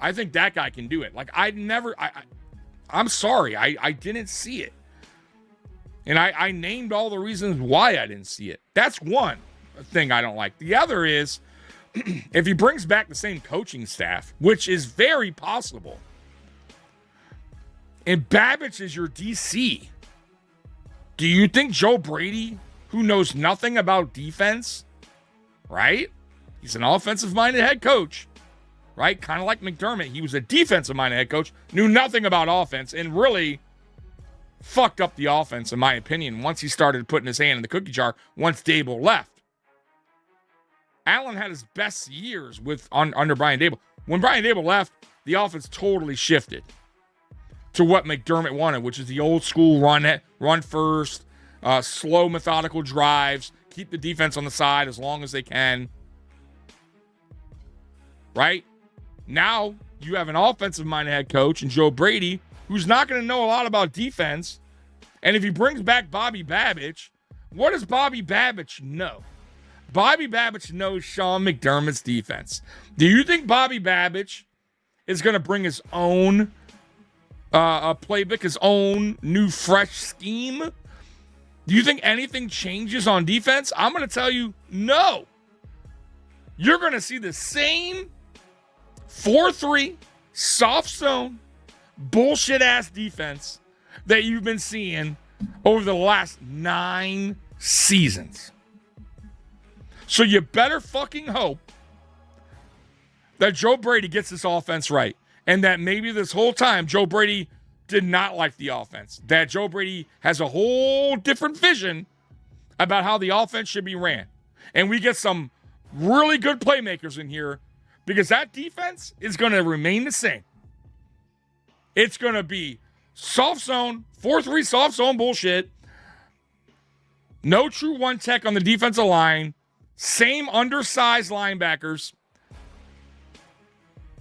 I think that guy can do it. Like, I'm sorry, I didn't see it. And I named all the reasons why I didn't see it. That's one thing I don't like. The other is, if he brings back the same coaching staff, which is very possible, and Babich is your DC, do you think Joe Brady, who knows nothing about defense, right? He's an offensive-minded head coach, right? Kind of like McDermott. He was a defensive-minded head coach, knew nothing about offense, and really fucked up the offense, in my opinion, once he started putting his hand in the cookie jar once Dable left. Allen had his best years under Brian Dable. When Brian Dable left, the offense totally shifted to what McDermott wanted, which is the old school run first, slow, methodical drives, keep the defense on the side as long as they can. Right? Now, you have an offensive-minded head coach in Joe Brady, who's not going to know a lot about defense. And if he brings back Bobby Babich, what does Bobby Babich know? Bobby Babich knows Sean McDermott's defense. Do you think Bobby Babich is going to bring his own playbook, his own new fresh scheme? Do you think anything changes on defense? I'm going to tell you, no. You're going to see the same 4-3, soft zone, bullshit-ass defense that you've been seeing over the last 9 seasons. So you better fucking hope that Joe Brady gets this offense right, and that maybe this whole time Joe Brady did not like the offense, that Joe Brady has a whole different vision about how the offense should be ran. And we get some really good playmakers in here, because that defense is going to remain the same. It's going to be Soft zone, 4-3 soft zone bullshit. No true one tech on the defensive line. Same undersized linebackers.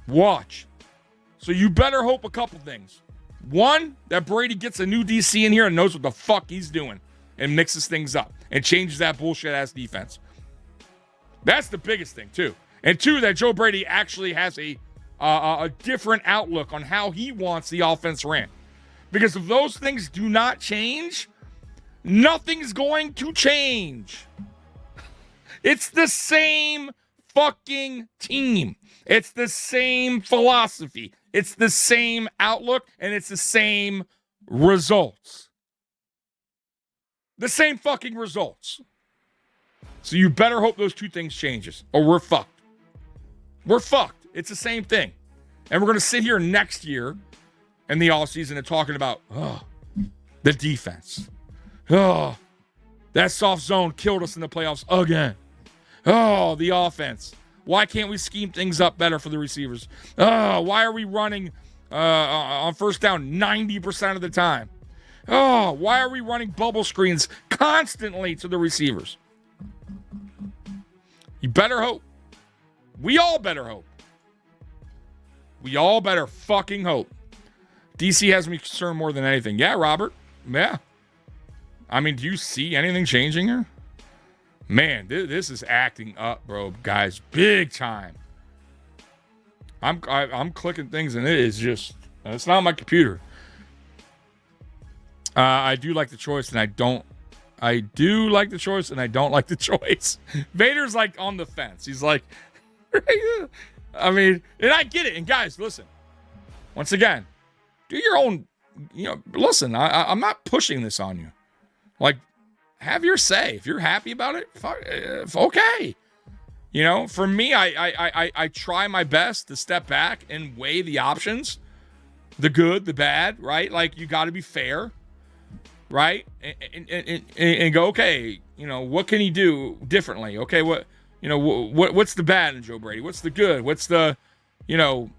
Watch. So you better hope a couple things. One, that Brady gets a new DC in here and knows what the fuck he's doing and mixes things up and changes that bullshit-ass defense. That's the biggest thing, too. And two, that Joe Brady actually has a different outlook on how he wants the offense ran. Because if those things do not change, nothing's going to change. It's the same fucking team. It's the same philosophy. It's the same outlook, and it's the same results. The same fucking results. So you better hope those two things changes, or we're fucked. We're fucked. It's the same thing. And we're going to sit here next year in the offseason and talking about, the defense. That soft zone killed us in the playoffs again. The offense. Why can't we scheme things up better for the receivers? Why are we running on first down 90% of the time? Why are we running bubble screens constantly to the receivers? You better hope. We all better hope. We all better fucking hope. DC has me concerned more than anything. Yeah, Robert. Yeah. I mean, do you see anything changing here? Man, this is acting up, bro, guys, big time. I'm clicking things, and it is just, it's not on my computer. I do like the choice, and I don't like the choice. Vader's like on the fence. He's like, I mean, and I get it. And guys, listen, once again, do your own, listen, I'm not pushing this on you. Like, have your say. If you're happy about it, okay. For me, I try my best to step back and weigh the options, the good, the bad, right? Like, you got to be fair, right? And go, okay, what can he do differently? Okay, what's the bad in Joe Brady? What's the good? What's the, you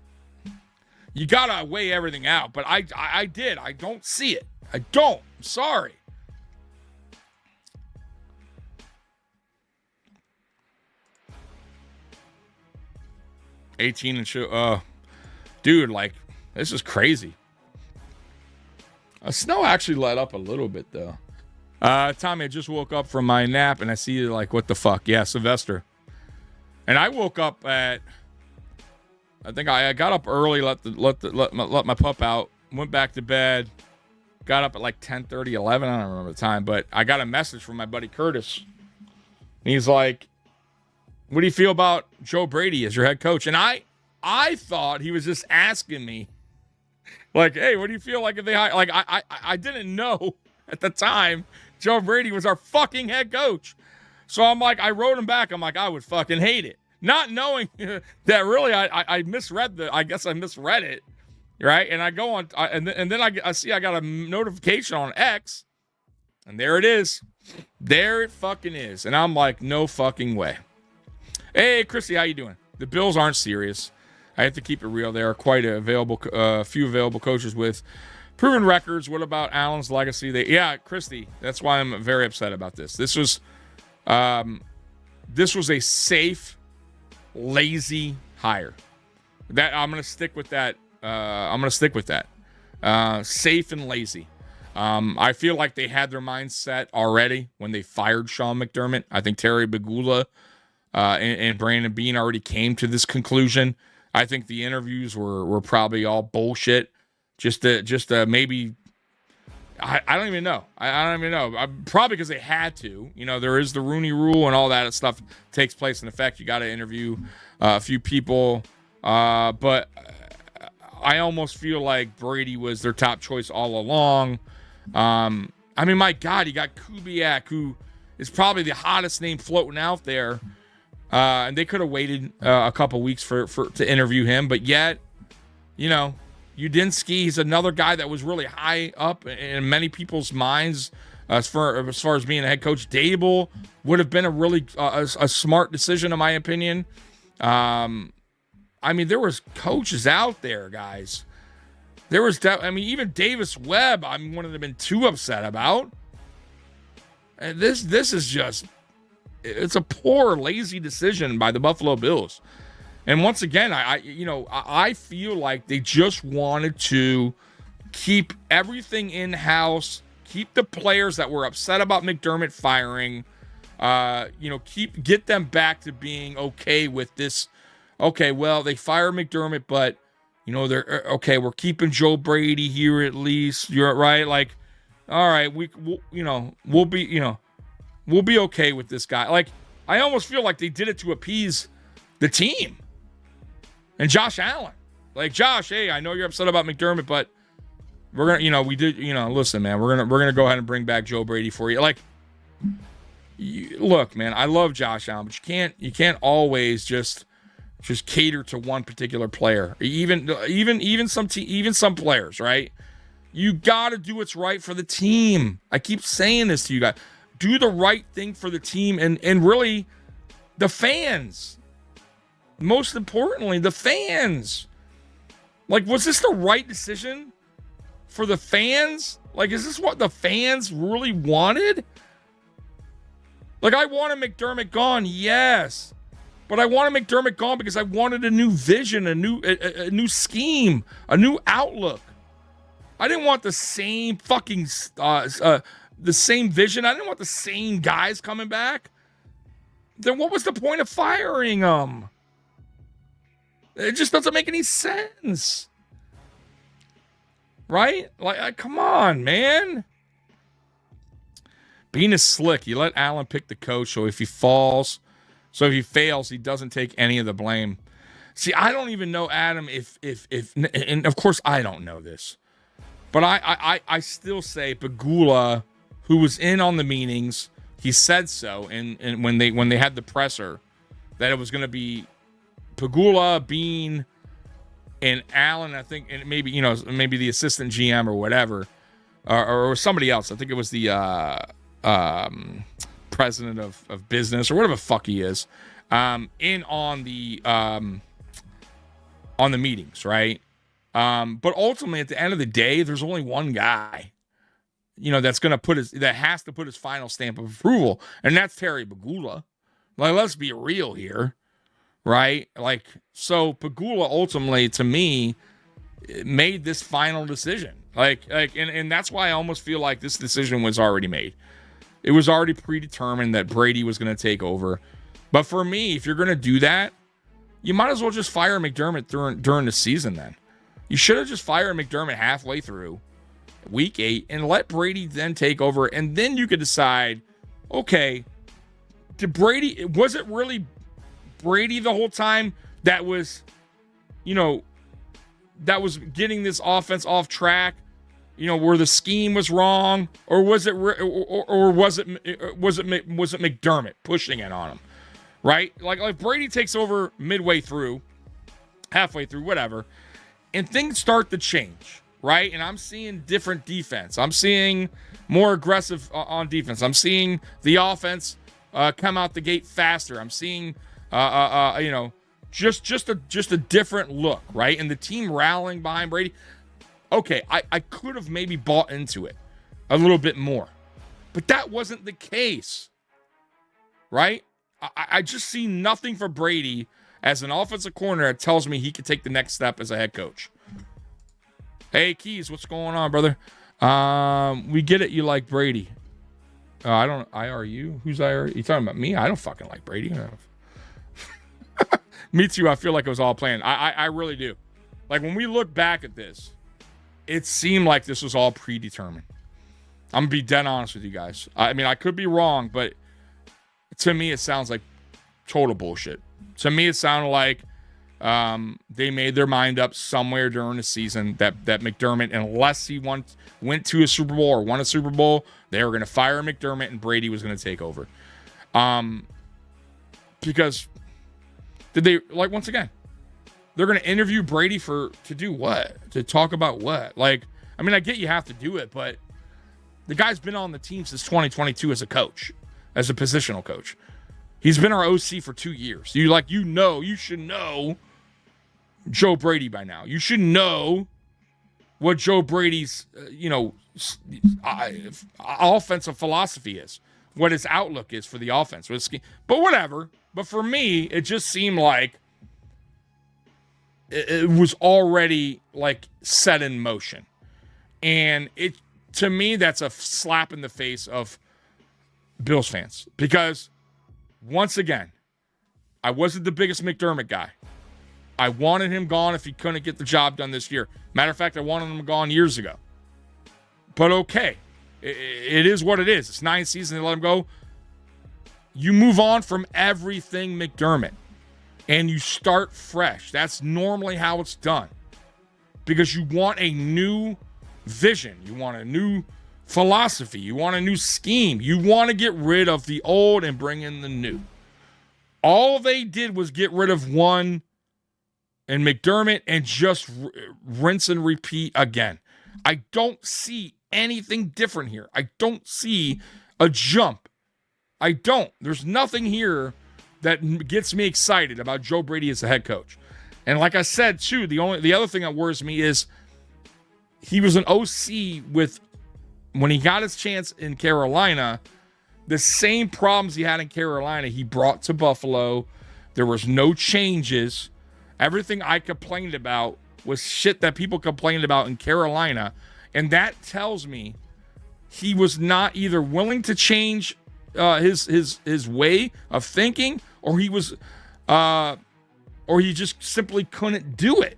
got to weigh everything out. But I did. I don't see it. I don't. I'm sorry. $18 and show, dude, like, this is crazy. Snow actually let up a little bit, though. Tommy, I just woke up from my nap, and I see, like, what the fuck? Yeah, Sylvester. And I woke up at, I think I got up early, let my pup out, went back to bed, got up at like 10:30, 11, I don't remember the time, but I got a message from my buddy Curtis. And he's like, what do you feel about Joe Brady as your head coach? And I thought he was just asking me, like, hey, what do you feel like if they hire? Like, I didn't know at the time Joe Brady was our fucking head coach. So I'm like, I wrote him back. I'm like, I would fucking hate it. Not knowing that really I misread I guess I misread it, right? And I go on, and then I see I got a notification on X, and there it is. There it fucking is. And I'm like, no fucking way. Hey, Christy, how you doing? The Bills aren't serious. I have to keep it real. There are quite a few available coaches with proven records. What about Allen's legacy? Yeah, Christy, that's why I'm very upset about this. This was a safe, lazy hire. That I'm going to stick with that. Safe and lazy. I feel like they had their mindset already when they fired Sean McDermott. I think Terry Begula and Brandon Beane already came to this conclusion. I think the interviews were probably all bullshit. Just maybe. I don't even know. I don't even know. Probably because they had to. There is the Rooney Rule and all that stuff takes place in effect. You got to interview a few people. But I almost feel like Brady was their top choice all along. I mean, my God, you got Kubiak, who is probably the hottest name floating out there. And they could have waited a couple weeks to interview him, but yet, Udinski, he's another guy that was really high up in many people's minds as far as being a head coach. Dable would have been a really a smart decision, in my opinion. I mean, there was coaches out there, guys, There was, even Davis Webb, I wouldn't have been too upset about. And this is just, it's a poor, lazy decision by the Buffalo Bills. And once again, I feel like they just wanted to keep everything in-house, keep the players that were upset about McDermott firing, get them back to being okay with this. Okay, well, they fire McDermott, but they're okay. We're keeping Joe Brady here at least. You're right. Like, all right, we'll be okay with this guy. Like, I almost feel like they did it to appease the team and Josh Allen. Like, Josh, hey, I know you're upset about McDermott, but we're gonna, listen, man, we're gonna go ahead and bring back Joe Brady for you. Like, look, man, I love Josh Allen, but you can't always just cater to one particular player. Even some players, right? You got to do what's right for the team. I keep saying this to you guys. Do the right thing for the team and really the fans. Most importantly, the fans. Like, was this the right decision for the fans? Like, is this what the fans really wanted? Like, I wanted McDermott gone, yes. But I wanted McDermott gone because I wanted a new vision, a new scheme, a new outlook. I didn't want the same fucking the same vision. I didn't want the same guys coming back. Then what was the point of firing them? It just doesn't make any sense. Right? Like, come on, man. Beane is slick. You let Allen pick the coach, so if he fails, he doesn't take any of the blame. See, I don't even know, Adam, if and of course I don't know this, but I still say Pegula, who was in on the meetings, he said so, and when they had the presser, that it was going to be Pegula, Beane, and Allen, I think, and maybe the assistant GM or whatever, or somebody else. I think it was the president of business or whatever the fuck he is, in on the meetings, right? But ultimately, at the end of the day, there's only one guy, that's going to that has to put his final stamp of approval, and that's Terry Pegula. Like, let's be real here, right? Like, so Pegula ultimately, to me, made this final decision. And that's why I almost feel like this decision was already made. It was already predetermined that Brady was going to take over. But for me, if you're going to do that, you might as well just fire McDermott during the season then. You should have just fired McDermott halfway through week 8 and let Brady then take over. And then you could decide, okay, was it really Brady the whole time that was getting this offense off track? Where the scheme was wrong, or was it McDermott pushing it on him, right? Like Brady takes over midway through, halfway through, whatever, and things start to change, right? And I'm seeing different defense. I'm seeing more aggressive on defense. I'm seeing the offense come out the gate faster. I'm seeing just a different look, right? And the team rallying behind Brady. Okay, I could have maybe bought into it a little bit more, but that wasn't the case, right? I just see nothing for Brady as an offensive coordinator that tells me he could take the next step as a head coach. Hey, Keys, what's going on, brother? We get it. You like Brady. I don't. IRU? Who's IRU? You talking about me? I don't fucking like Brady. Me too. I feel like it was all planned. I really do. Like, when we look back at this, it seemed like this was all predetermined. I'm going to be dead honest with you guys. I mean, I could be wrong, but to me, it sounds like total bullshit. To me, it sounded like they made their mind up somewhere during the season that McDermott, unless he went to a Super Bowl or won a Super Bowl, they were going to fire McDermott and Brady was going to take over. Because once again, they're going to interview Brady to do what? To talk about what? Like, I mean, I get you have to do it, but the guy's been on the team since 2022 as a coach, as a positional coach. He's been our OC for 2 years. You should know Joe Brady by now. You should know what Joe Brady's, offensive philosophy is, what his outlook is for the offense. But whatever. But for me, it just seemed like it was already like set in motion. And to me, that's a slap in the face of Bills fans. Because once again, I wasn't the biggest McDermott guy. I wanted him gone if he couldn't get the job done this year. Matter of fact, I wanted him gone years ago. But okay, it is what it is. It's 9 seasons, they let him go. You move on from everything McDermott, and you start fresh. That's normally how it's done. Because you want a new vision. You want a new philosophy. You want a new scheme. You want to get rid of the old and bring in the new. All they did was get rid of one and McDermott and just rinse and repeat again. I don't see anything different here. I don't see a jump. I don't. There's nothing here that gets me excited about Joe Brady as a head coach. And like I said, too, the other thing that worries me is he was an OC when he got his chance in Carolina, the same problems he had in Carolina, he brought to Buffalo. There was no changes. Everything I complained about was shit that people complained about in Carolina. And that tells me he was not either willing to change his way of thinking, or he just simply couldn't do it.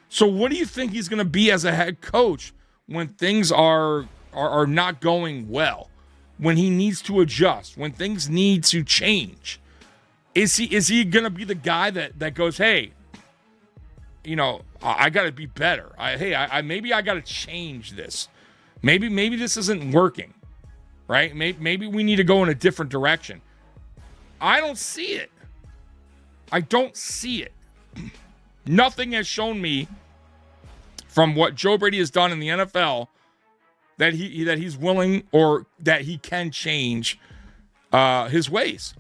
So what do you think he's going to be as a head coach when things are not going well, when he needs to adjust, when things need to change? Is he going to be the guy that goes, hey, I got to be better. Maybe I got to change this. Maybe this isn't working, right? Maybe we need to go in a different direction. I don't see it. I don't see it. Nothing has shown me from what Joe Brady has done in the NFL that he's willing or that he can change his ways.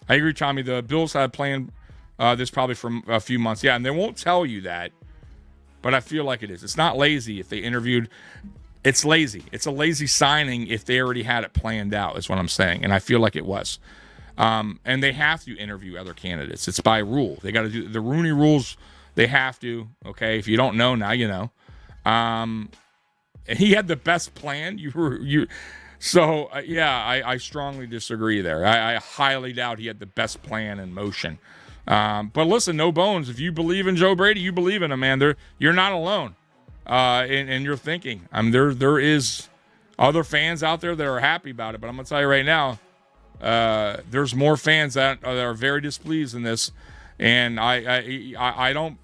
I agree, Tommy. The Bills had planned this probably for a few months. Yeah, and they won't tell you that, but I feel like it is. It's not lazy if they interviewed. It's lazy. It's a lazy signing if they already had it planned out, is what I'm saying. And I feel like it was. And they have to interview other candidates. It's by rule. They got to do the Rooney rules. They have to. Okay, if you don't know, now you know. And he had the best plan. So, I strongly disagree there. I highly doubt he had the best plan in motion. But listen, no bones. If you believe in Joe Brady, you believe in him, man. You're not alone in your thinking. There is other fans out there that are happy about it. But I'm going to tell you right now, there's more fans that are very displeased in this. And I don't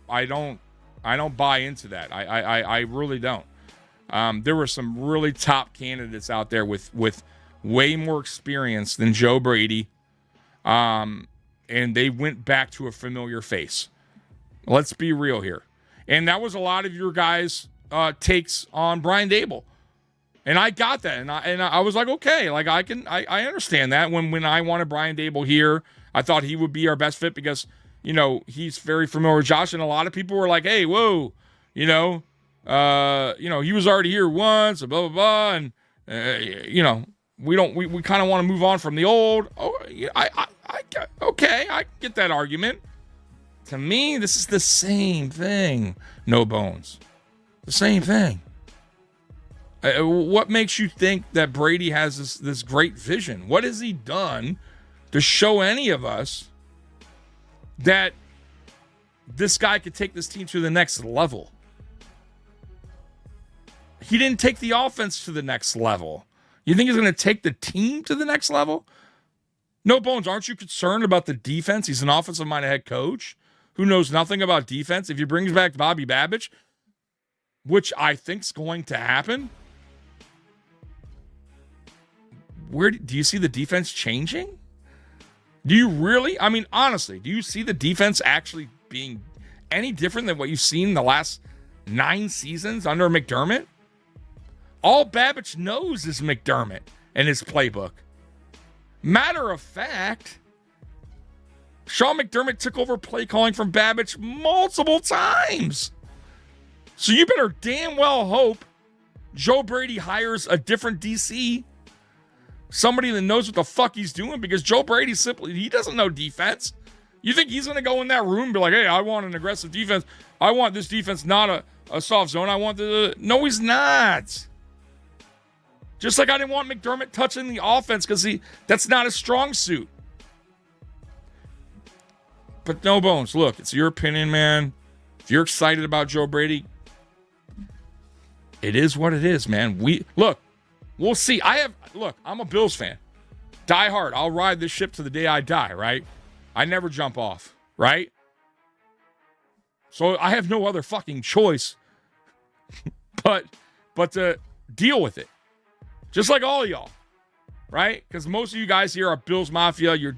buy into that. I really don't. There were some really top candidates out there with way more experience than Joe Brady. And they went back to a familiar face. Let's be real here. And that was a lot of your guys' takes on Brian Daboll. And I got that. And I was like, okay, like I understand that. When I wanted Brian Daboll here, I thought he would be our best fit because, he's very familiar with Josh. And a lot of people were like, hey, whoa, he was already here once, blah, blah, blah. And, we kind of want to move on from the old. Oh, I get that argument. To me, this is the same thing. No bones. The same thing. What makes you think that Brady has this great vision? What has he done to show any of us that this guy could take this team to the next level? He didn't take the offense to the next level. You think he's going to take the team to the next level? No bones, aren't you concerned about the defense? He's an offensive-minded head coach who knows nothing about defense. If he brings back Bobby Babich, which I think is going to happen, where do you see the defense changing? Do you really? I mean, honestly, do you see the defense actually being any different than what you've seen in the last 9 seasons under McDermott? All Babich knows is McDermott and his playbook. Matter of fact, Sean McDermott took over play calling from Babich multiple times. So you better damn well hope Joe Brady hires a different DC, somebody that knows what the fuck he's doing, because Joe Brady he doesn't know defense. You think he's going to go in that room and be like, hey, I want an aggressive defense. I want this defense, not a soft zone. I want No, he's not. Just like I didn't want McDermott touching the offense because that's not a strong suit. But no bones. Look, it's your opinion, man. If you're excited about Joe Brady, it is what it is, man. We'll see. I'm a Bills fan. Die hard. I'll ride this ship to the day I die, right? I never jump off, right? So I have no other fucking choice but to deal with it. Just like all of y'all, right? Because most of you guys here are Bills Mafia. You're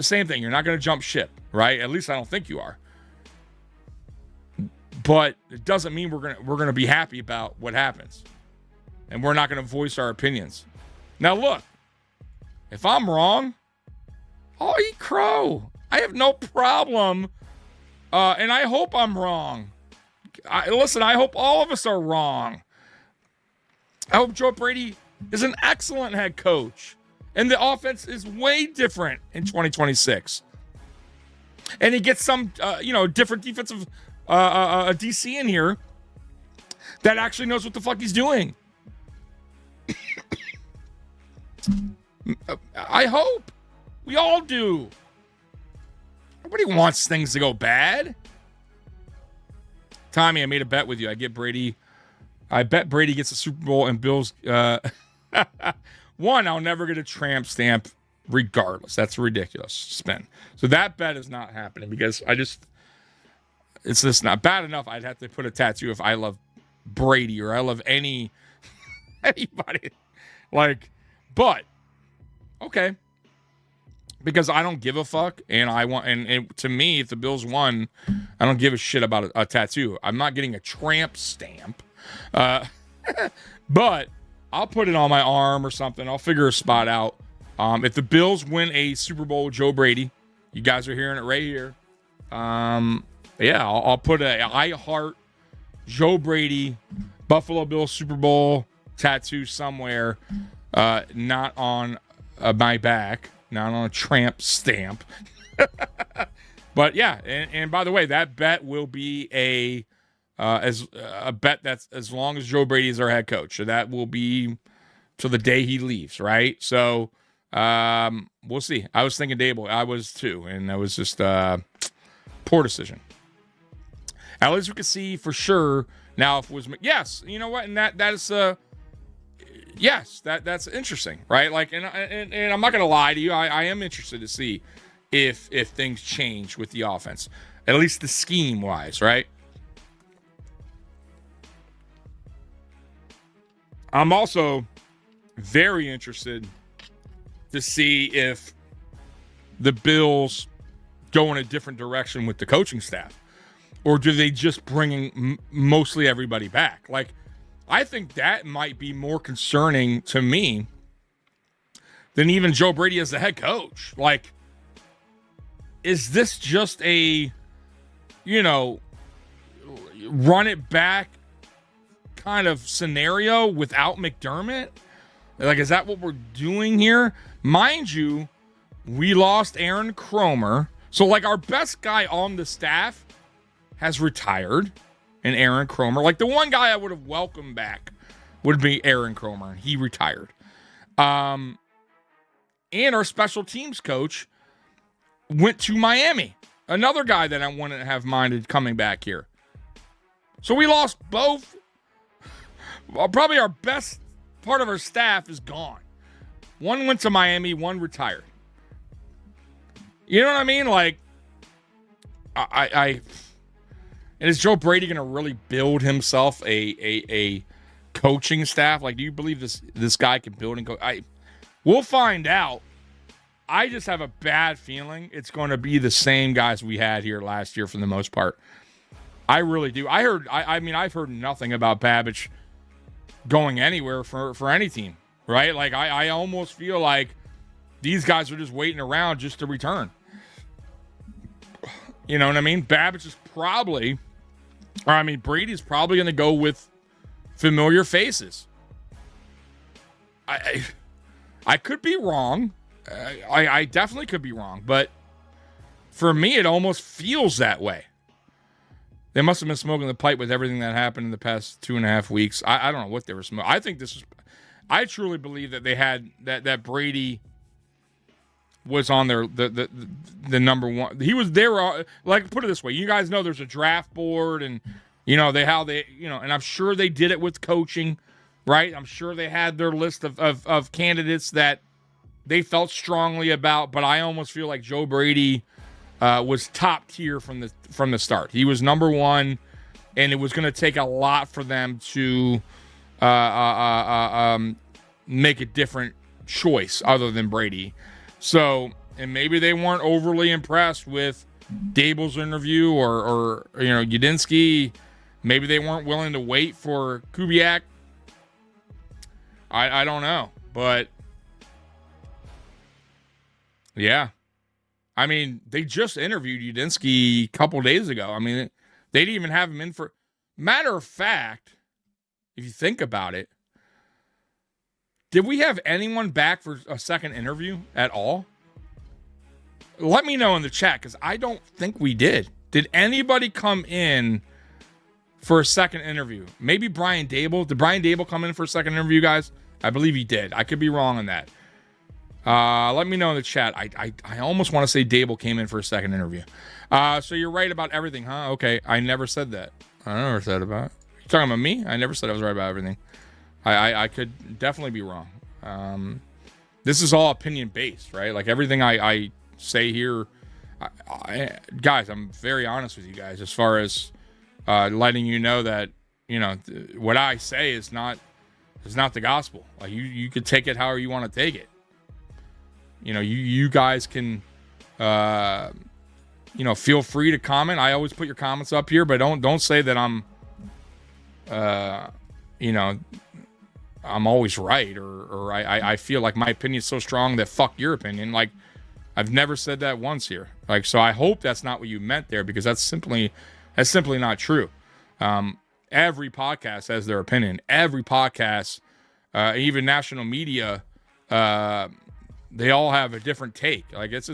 same thing. You're not going to jump ship, right? At least I don't think you are. But it doesn't mean we're gonna be happy about what happens, and we're not going to voice our opinions. Now, look, if I'm wrong, I'll eat crow. I have no problem, and I hope I'm wrong. I hope all of us are wrong. I hope Joe Brady is an excellent head coach, and the offense is way different in 2026. And he gets some, different defensive DC in here that actually knows what the fuck he's doing. I hope. We all do. Nobody wants things to go bad. Tommy, I made a bet with you. I bet Brady gets a Super Bowl and Bills. One, I'll never get a tramp stamp regardless. That's a ridiculous spin. So that bet is not happening because it's just not bad enough. I'd have to put a tattoo if I love Brady or I love anybody. But okay. Because I don't give a fuck, and to me, if the Bills won, I don't give a shit about a tattoo. I'm not getting a tramp stamp, but I'll put it on my arm or something. I'll figure a spot out. If the Bills win a Super Bowl with Joe Brady, you guys are hearing it right here. I'll put I heart Joe Brady Buffalo Bills Super Bowl tattoo somewhere, not on my back. Not on a tramp stamp. But yeah, and by the way, that bet will be a bet that's as long as Joe Brady is our head coach. So that will be till the day he leaves, right? So we'll see. I was thinking Dable. I was too, and that was just poor decision. At least we could see for sure now if it was yes, you know what, and that is yes, that's interesting, right? Like, and I'm not gonna lie to you, I am interested to see if things change with the offense, at least the scheme wise, right? I'm also very interested to see if the Bills go in a different direction with the coaching staff, or do they just bring mostly everybody back? Like, I think that might be more concerning to me than even Joe Brady as the head coach. Like, is this just a, run it back kind of scenario without McDermott? Like, is that what we're doing here? Mind you, we lost Aaron Cromer. So, like, our best guy on the staff has retired. And Aaron Cromer, like the one guy I would have welcomed back would be Aaron Cromer, and he retired. And our special teams coach went to Miami, another guy that I wouldn't have minded coming back here. So we lost both. Probably our best part of our staff is gone. One went to Miami, one retired. You know what I mean? Like, and is Joe Brady going to really build himself a coaching staff? Like, do you believe this guy can build and coach? We'll find out. I just have a bad feeling it's going to be the same guys we had here last year for the most part. I really do. I've heard nothing about Babbage going anywhere for any team, right? Like, I almost feel like these guys are just waiting around just to return. You know what I mean? Babbage is probably Or, I mean, Brady's probably going to go with familiar faces. I could be wrong. I definitely could be wrong. But for me, it almost feels that way. They must have been smoking the pipe with everything that happened in the past 2.5 weeks. I don't know what they were smoking. I think this is... I truly believe that they had... That Brady was on their... The number one... He was there... Like, put it this way. You guys know there's a draft board and... You know, and I'm sure they did it with coaching, right? I'm sure they had their list of candidates that they felt strongly about, but I almost feel like Joe Brady was top tier from the start. He was number one, and it was going to take a lot for them to make a different choice other than Brady. So, and maybe they weren't overly impressed with Dable's interview or Udinski. Maybe they weren't willing to wait for Kubiak. I don't know. But, yeah. I mean, they just interviewed Udinski a couple days ago. I mean, they didn't even have him in for... Matter of fact, if you think about it, did we have anyone back for a second interview at all? Let me know in the chat, because I don't think we did. Did anybody come in for a second interview? Maybe Brian Dable. Did Brian Dable come in for a second interview, guys? I believe he did. I could be wrong on that. Let me know in the chat. I almost want to say Dable came in for a second interview. So you're right about everything, huh? Okay, I never said that. I never said about it. You talking about me? I never said I was right about everything. I could definitely be wrong. This is all opinion-based, right? Like everything I say here, guys, I'm very honest with you guys as far as letting you know that, what I say is not the gospel. Like you could take it however you want to take it. You guys can, feel free to comment. I always put your comments up here, but don't say that I'm always right or I feel like my opinion is so strong that fuck your opinion. Like I've never said that once here. Like, so I hope that's not what you meant there, because that's simply not true. Every podcast has their opinion. Every podcast, even national media, they all have a different take. Like that's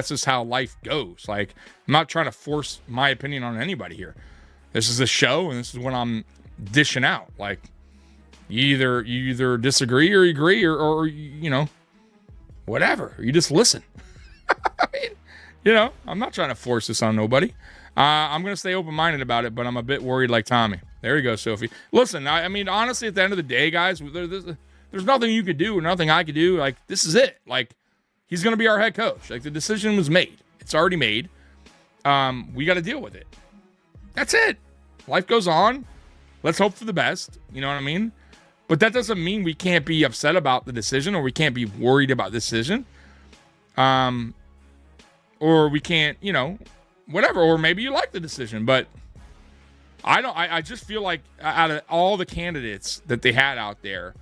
just how life goes. Like I'm not trying to force my opinion on anybody here. This is a show, and this is what I'm dishing out. Like you either disagree or agree or whatever. You just listen. I mean, I'm not trying to force this on nobody. I'm going to stay open-minded about it, but I'm a bit worried like Tommy. There you go, Sophie. Listen, I mean, honestly, at the end of the day, guys, there's nothing you could do or nothing I could do. Like, this is it. Like, he's going to be our head coach. Like, the decision was made. It's already made. We got to deal with it. That's it. Life goes on. Let's hope for the best. You know what I mean? But that doesn't mean we can't be upset about the decision or we can't be worried about the decision. Or we can't, whatever. Or maybe you like the decision. But I just feel like out of all the candidates that they had out there,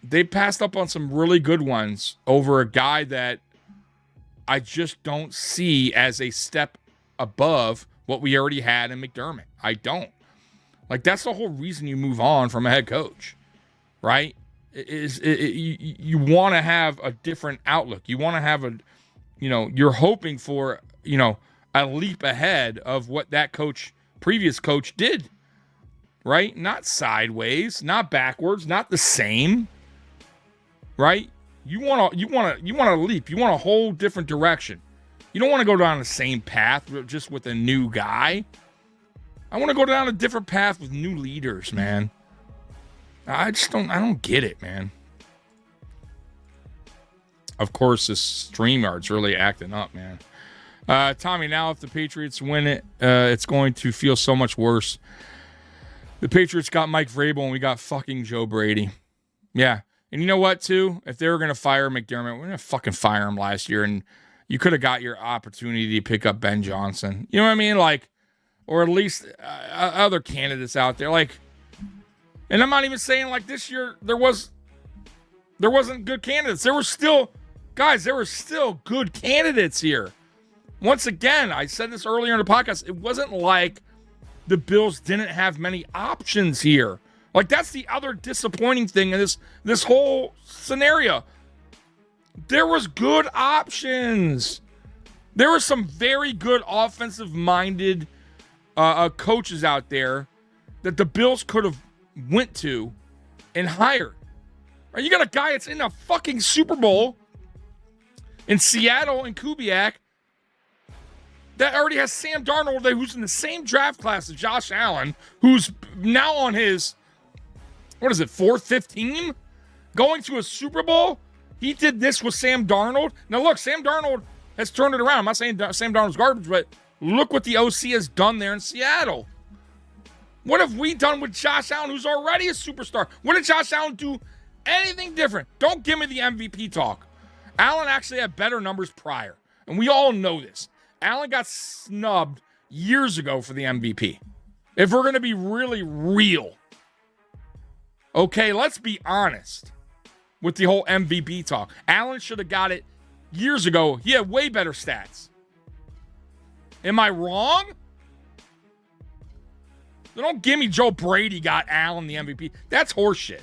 they passed up on some really good ones over a guy that I just don't see as a step above what we already had in McDermott. I don't. Like, that's the whole reason you move on from a head coach, right? You want to have a different outlook. You want to have you're hoping for, a leap ahead of what that previous coach did, right? Not sideways, not backwards, not the same, right? You want to leap. You want a whole different direction. You don't want to go down the same path just with a new guy. I want to go down a different path with new leaders, man. I don't get it, man. Of course, this StreamYard's really acting up, man. Tommy, now if the Patriots win it, it's going to feel so much worse. The Patriots got Mike Vrabel and we got fucking Joe Brady. Yeah. And you know what, too? If they were going to fire McDermott, we're going to fucking fire him last year, and you could have got your opportunity to pick up Ben Johnson. You know what I mean? Like, or at least other candidates out there. Like, and I'm not even saying like this year there wasn't good candidates. There were still good candidates here. once again, I said this earlier in the podcast, it wasn't like the Bills didn't have many options here. Like, that's the other disappointing thing in this whole scenario. There was good options. There were some very good offensive-minded coaches out there that the Bills could have went to and hired. Right, you got a guy that's in a fucking Super Bowl in Seattle and Kubiak that already has Sam Darnold, who's in the same draft class as Josh Allen, who's now on his, fourth, fifth team? Going to a Super Bowl? He did this with Sam Darnold. Now, look, Sam Darnold has turned it around. I'm not saying Sam Darnold's garbage, but look what the OC has done there in Seattle. What have we done with Josh Allen, who's already a superstar? What did Josh Allen do anything different? Don't give me the MVP talk. Allen actually had better numbers prior, and we all know this. Allen got snubbed years ago for the MVP. If we're going to be really real, okay, let's be honest with the whole MVP talk. Allen should have got it years ago. He had way better stats. Am I wrong? So don't give me Joe Brady got Allen the MVP. That's horseshit.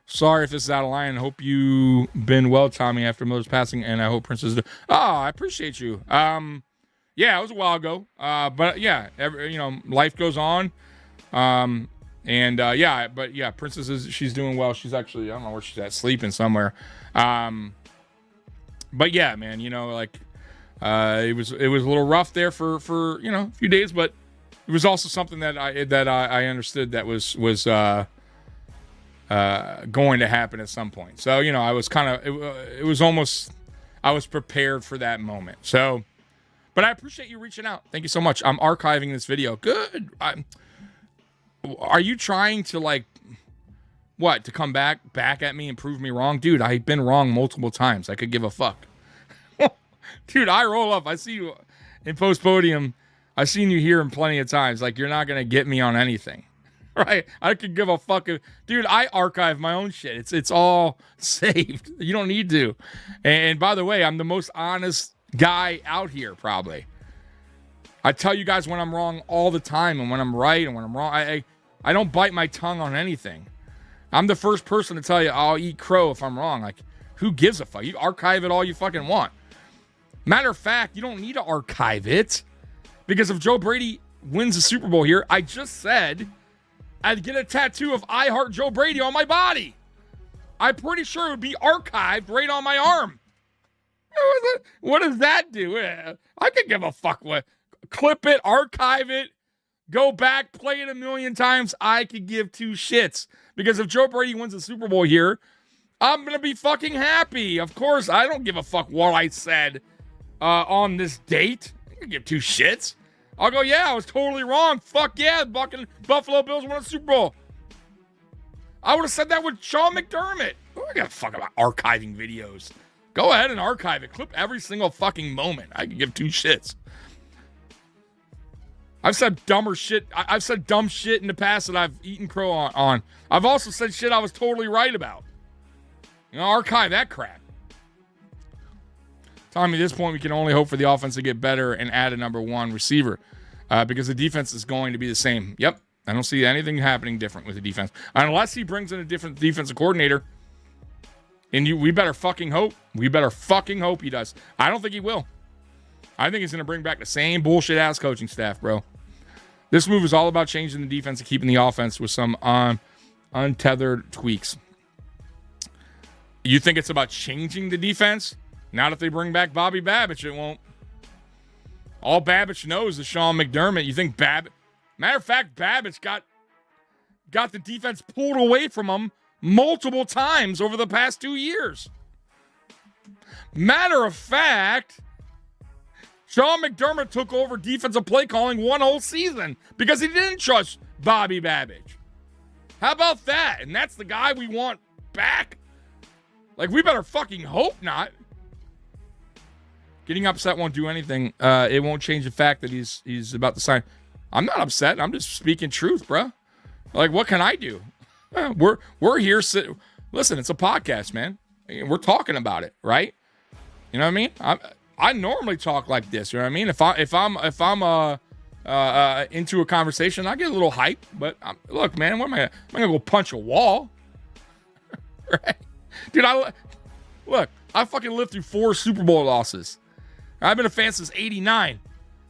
Sorry if this is out of line. Hope you've been well, Tommy, after Miller's passing, and I hope Prince is. Oh, I appreciate you. Yeah, it was a while ago. But yeah, life goes on. Princess she's doing well. She's actually, I don't know where she's at, sleeping somewhere. But yeah, man, it was a little rough there for a few days, but it was also something that I understood that was going to happen at some point. So, I was it was almost, I was prepared for that moment. So, but I appreciate you reaching out. Thank you so much. I'm archiving this video. Good. Are you trying to to come back at me and prove me wrong? Dude, I've been wrong multiple times. I could give a fuck. Dude, I roll up. I see you in post podium. I've seen you here plenty of times. You're not going to get me on anything. Right? I could give a fuck. Dude, I archive my own shit. It's all saved. You don't need to. And by the way, I'm the most honest guy out here, probably. I tell you guys when I'm wrong all the time and when I'm right and when I'm wrong. I don't bite my tongue on anything. I'm the first person to tell you I'll eat crow if I'm wrong. Who gives a fuck? You archive it all you fucking want. Matter of fact, you don't need to archive it because if Joe Brady wins the Super Bowl here, I just said I'd get a tattoo of I Heart Joe Brady on my body. I'm pretty sure it would be archived right on my arm. What does that do? I could give a fuck what. Clip it, archive it, go back, play it a million times. I could give two shits. Because if Joe Brady wins the Super Bowl here, I'm going to be fucking happy. Of course, I don't give a fuck what I said on this date. I can give two shits. I'll go, yeah, I was totally wrong. Fuck yeah, Buffalo Bills won a Super Bowl. I would have said that with Sean McDermott. I got to fuck about archiving videos. Go ahead and archive it. Clip every single fucking moment. I can give two shits. I've said dumber shit. I've said dumb shit in the past that I've eaten crow on. I've also said shit I was totally right about. Archive that crap. Tommy, at this point, we can only hope for the offense to get better and add a number one receiver because the defense is going to be the same. Yep. I don't see anything happening different with the defense. Unless he brings in a different defensive coordinator. And we better fucking hope. We better fucking hope he does. I don't think he will. I think he's going to bring back the same bullshit-ass coaching staff, bro. This move is all about changing the defense and keeping the offense with some untethered tweaks. You think it's about changing the defense? Not if they bring back Bobby Babich, it won't. All Babich knows is Sean McDermott. You think Matter of fact, Babich got the defense pulled away from him multiple times over the past 2 years. Matter of fact, Sean McDermott took over defensive play calling one whole season because he didn't trust Bobby Babich. How about that? And that's the guy we want back? We better fucking hope not. Getting upset won't do anything. It won't change the fact that he's about to sign. I'm not upset. I'm just speaking truth, bro. What can I do? We're here. Listen, it's a podcast, man. we're talking about it, right? You know what I mean? I normally talk like this. You know what I mean? If I'm into a conversation, I get a little hype. But look, man, what am I gonna go punch a wall? Right, dude? I fucking lived through 4 Super Bowl losses. I've been a fan since '89.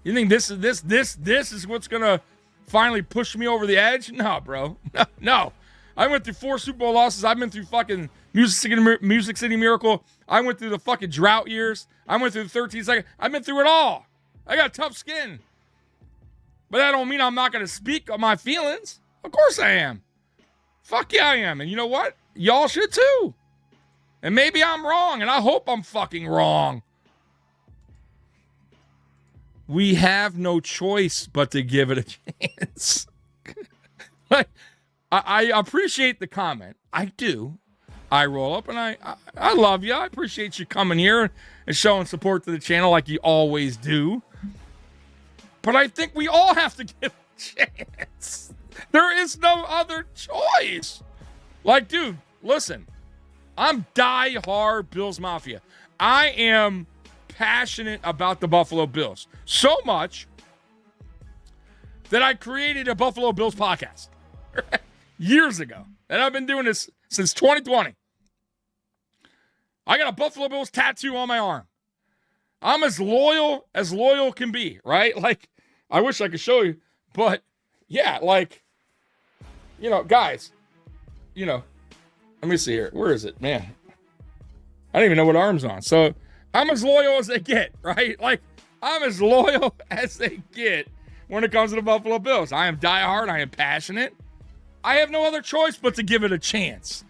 You think this is what's gonna finally push me over the edge? No, bro. No. I went through 4 Super Bowl losses. I've been through fucking Music City Miracle. I went through the fucking drought years. I went through the 13 seconds. I've been through it all. I got tough skin. But that don't mean I'm not going to speak on my feelings. Of course I am. Fuck yeah, I am. And you know what? Y'all should too. And maybe I'm wrong, and I hope I'm fucking wrong. We have no choice but to give it a chance. Like, I appreciate the comment. I do. I roll up, and I love you. I appreciate you coming here and showing support to the channel like you always do. But I think we all have to give a chance. There is no other choice. Like, dude, listen. I'm die-hard Bills Mafia. I am passionate about the Buffalo Bills. So much that I created a Buffalo Bills podcast years ago. And I've been doing this since 2020. I got a Buffalo Bills tattoo on my arm. I'm as loyal can be, right? Like, I wish I could show you. But, yeah, like, you know, guys, you know, let me see here. Where is it? Man, I don't even know what arm's on. So, I'm as loyal as they get, right? Like, I'm as loyal as they get when it comes to the Buffalo Bills. I am diehard. I am passionate. I have no other choice but to give it a chance,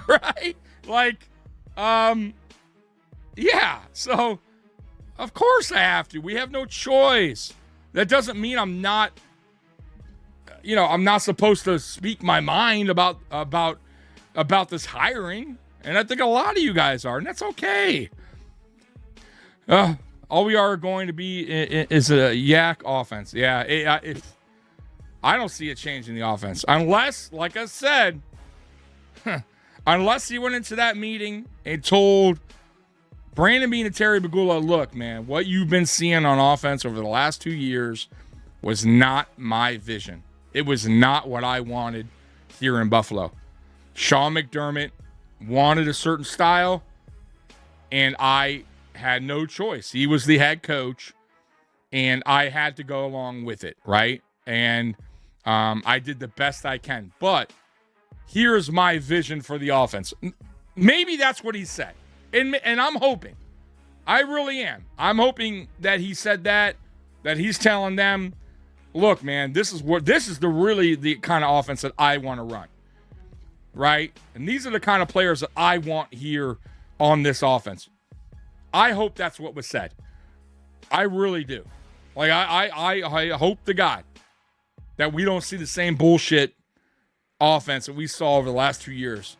right? Like, yeah. So, of course I have to. We have no choice. That doesn't mean I'm not, you know, I'm not supposed to speak my mind about this hiring. And I think a lot of you guys are, and that's okay. All we are going to be is a yak offense. Yeah, I don't see it changing the offense. Unless, like I said, unless he went into that meeting and told Brandon Beane and Terry Bagula, look, man, what you've been seeing on offense over the last 2 years was not my vision. It was not what I wanted here in Buffalo. Sean McDermott wanted a certain style, and I had no choice. He was the head coach, and I had to go along with it, right? And I did the best I can. But here's my vision for the offense. Maybe that's what he said. And I'm hoping. I really am. I'm hoping that he said that he's telling them, look, man, this is the kind of offense that I want to run. Right? And these are the kind of players that I want here on this offense. I hope that's what was said. I really do. Like, I hope to God that we don't see the same bullshit offense that we saw over the last 2 years.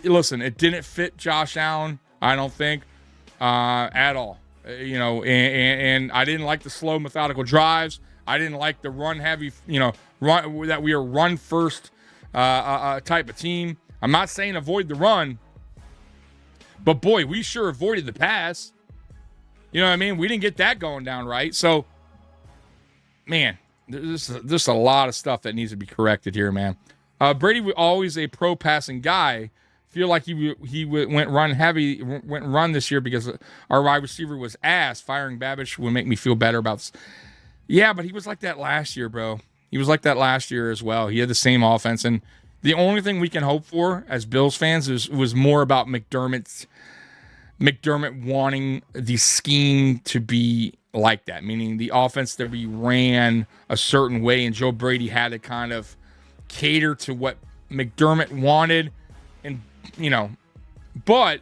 Listen, it didn't fit Josh Allen, I don't think, at all. You know, and I didn't like the slow, methodical drives. I didn't like the run heavy, that we are run first type of team. I'm not saying avoid the run, but boy, we sure avoided the pass. You know what I mean? We didn't get that going down right. So, man, there's just a lot of stuff that needs to be corrected here, man. Brady was always a pro passing guy. Feel like he went run this year because our wide receiver was ass. Firing Babish would make me feel better about this. Yeah, but he was like that last year, bro. He was like that last year as well. He had the same offense, and the only thing we can hope for as Bills fans was more about McDermott wanting the scheme to be like that, meaning the offense to be ran a certain way, and Joe Brady had to kind of cater to what McDermott wanted, and but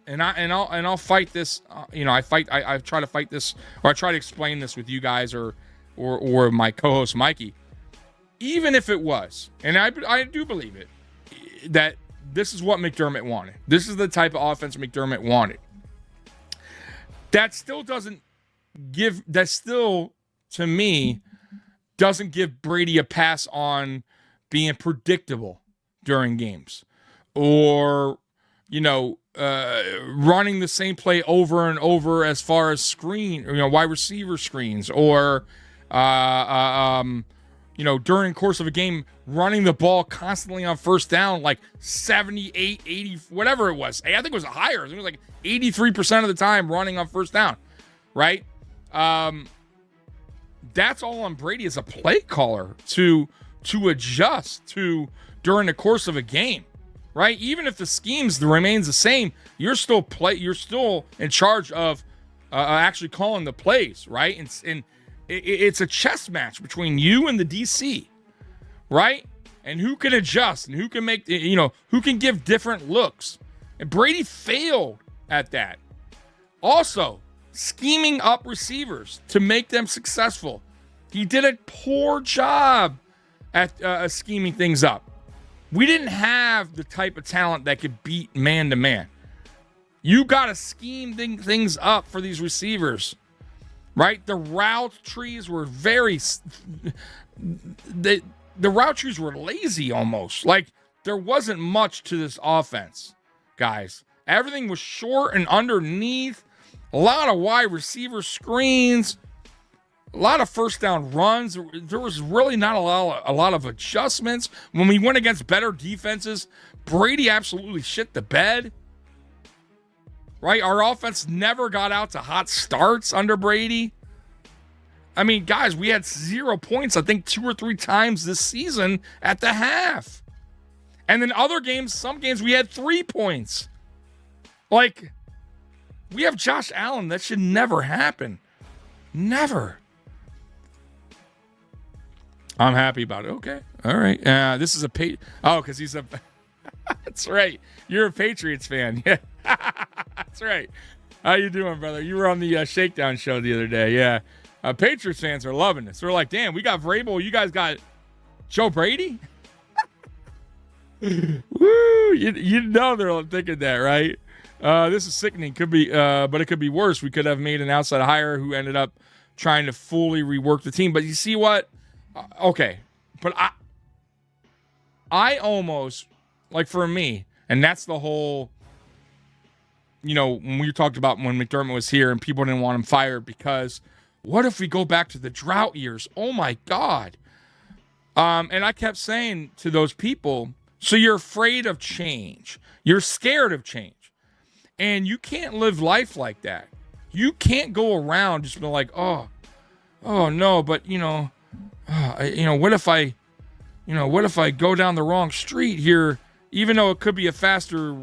I'll fight this. I try to fight this, or I try to explain this with you guys or my co-host Mikey. Even if it was, and I do believe it, that this is what McDermott wanted. This is the type of offense McDermott wanted. That still, to me, doesn't give Brady a pass on being predictable during games. or, running the same play over and over as far as wide receiver screens, or, during the course of a game, running the ball constantly on first down, like 78, 80, whatever it was. I think it was higher. I think it was like 83% of the time running on first down, right? That's all on Brady as a play caller to adjust to during the course of a game, right? Even if the schemes remains the same, you're still in charge of actually calling the plays, right? And it's a chess match between you and the DC, right? And who can adjust and who can make, who can give different looks. And Brady failed at that. Also, scheming up receivers to make them successful. He did a poor job at scheming things up. We didn't have the type of talent that could beat man-to-man. You got to scheme things up for these receivers, right? The route trees were the route trees were lazy almost. Like, there wasn't much to this offense, guys. Everything was short and underneath. A lot of wide receiver screens. A lot of first down runs. There was really not a lot of adjustments. When we went against better defenses, Brady absolutely shit the bed. Right? Our offense never got out to hot starts under Brady. I mean, guys, we had 0 points, I think 2 or 3 times this season at the half. And then some games we had 3 points. Like, we have Josh Allen. That should never happen. Never. I'm happy about it. Okay. All right. This is because he's a... That's right. You're a Patriots fan. Yeah. That's right. How you doing, brother? You were on the Shakedown show the other day. Yeah. Patriots fans are loving this. They're like, damn, we got Vrabel. You guys got Joe Brady? Woo! They're thinking that, right? This is sickening. Could be, but it could be worse. We could have made an outside hire who ended up trying to fully rework the team. But you see what? Okay. But I almost, like, for me, and that's the whole, when we talked about when McDermott was here and people didn't want him fired because what if we go back to the drought years? Oh, my God. And I kept saying to those people, so you're afraid of change. You're scared of change. And you can't live life like that. You can't go around just being like, oh no, but, what if I go down the wrong street here, even though it could be a faster,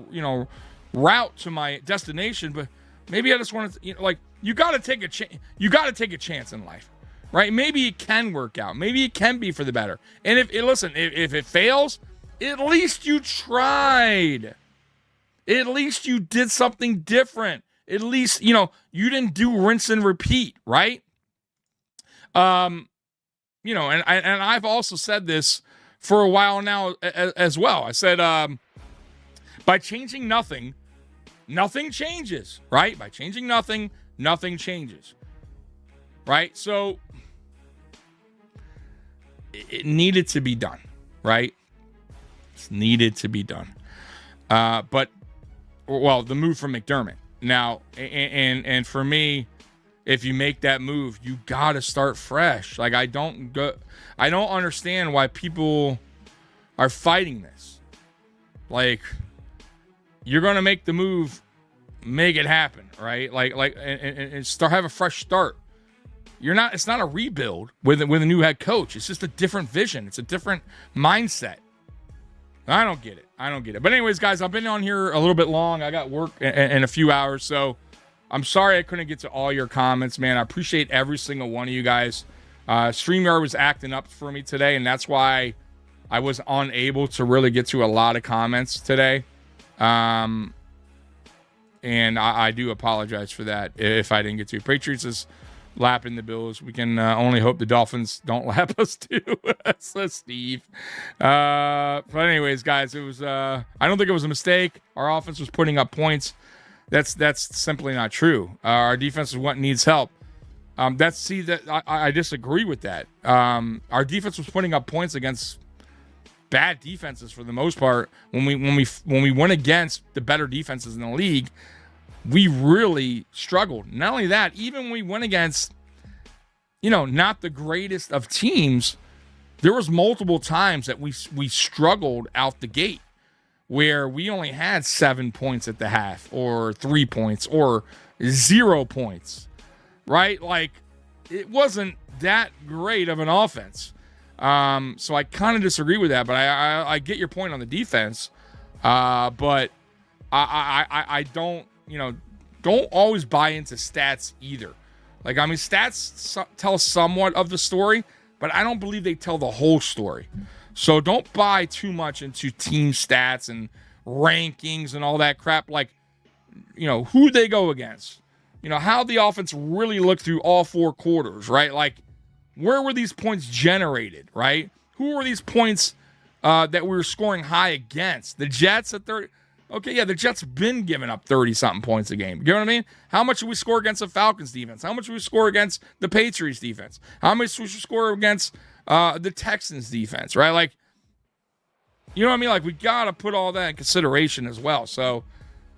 route to my destination, but maybe I just want to, you got to take a chance. You got to take a chance in life, right? Maybe it can work out. Maybe it can be for the better. And if it fails, at least you tried. At least you did something different. At least, you didn't do rinse and repeat, right? And I've also said this for a while now as well. I said, by changing nothing changes, right? By changing nothing changes, right? So it needed to be done, right? It's needed to be done. The move from McDermott. Now, and for me, if you make that move, you got to start fresh. Like, I don't understand why people are fighting this. Like, you're going to make the move, make it happen, right? And have a fresh start. It's not a rebuild with a new head coach. It's just a different vision. It's a different mindset. I don't get it. But anyways, guys, I've been on here a little bit long. I got work in a few hours, so I'm sorry I couldn't get to all your comments, man. I appreciate every single one of you guys. StreamYard was acting up for me today, and that's why I was unable to really get to a lot of comments today. And I do apologize for that if I didn't get to. Patriots is lapping the Bills. We can only hope the Dolphins don't lap us too. Says Steve. But anyways, guys, it was. I don't think it was a mistake. Our offense was putting up points. That's simply not true. Our defense is what needs help. I disagree with that. Our defense was putting up points against bad defenses for the most part. When we went against the better defenses in the league, we really struggled. Not only that, even when we went against, not the greatest of teams, there was multiple times that we struggled out the gate where we only had 7 points at the half, or 3 points, or 0 points, right? Like, it wasn't that great of an offense. So I kind of disagree with that, but I get your point on the defense. But I don't, don't always buy into stats either. Like, I mean, stats tell somewhat of the story, but I don't believe they tell the whole story. So don't buy too much into team stats and rankings and all that crap. Like, who they go against, how the offense really looked through all 4 quarters, right? Like, where were these points generated, right? Who were these points that we were scoring high against? The Jets at 30. Okay, yeah, the Jets been giving up 30-something points a game. You know what I mean? How much did we score against the Falcons defense? How much did we score against the Patriots defense? How much did we score against the Texans defense, right? Like, you know what I mean? Like, we got to put all that in consideration as well. So,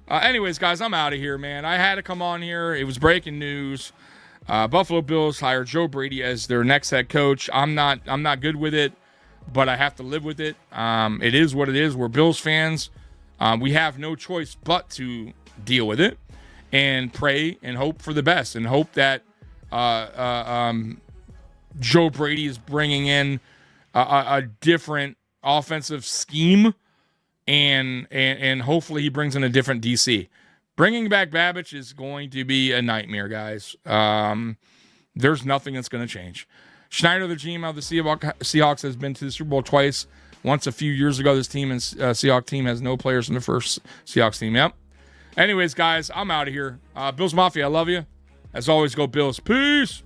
anyways, guys, I'm out of here, man. I had to come on here. It was breaking news. Buffalo Bills hired Joe Brady as their next head coach. I'm not good with it, but I have to live with it. It is what it is. We're Bills fans. We have no choice but to deal with it and pray and hope for the best, and hope that Joe Brady is bringing in a different offensive scheme, and hopefully he brings in a different DC. Bringing back Babbage is going to be a nightmare, guys. There's nothing that's going to change. Schneider, the GM of the Seahawks, has been to the Super Bowl twice. Once a few years ago, this team and Seahawks team has no players in the first Seahawks team. Yep. Anyways, guys, I'm out of here. Bills Mafia, I love you. As always, go Bills. Peace.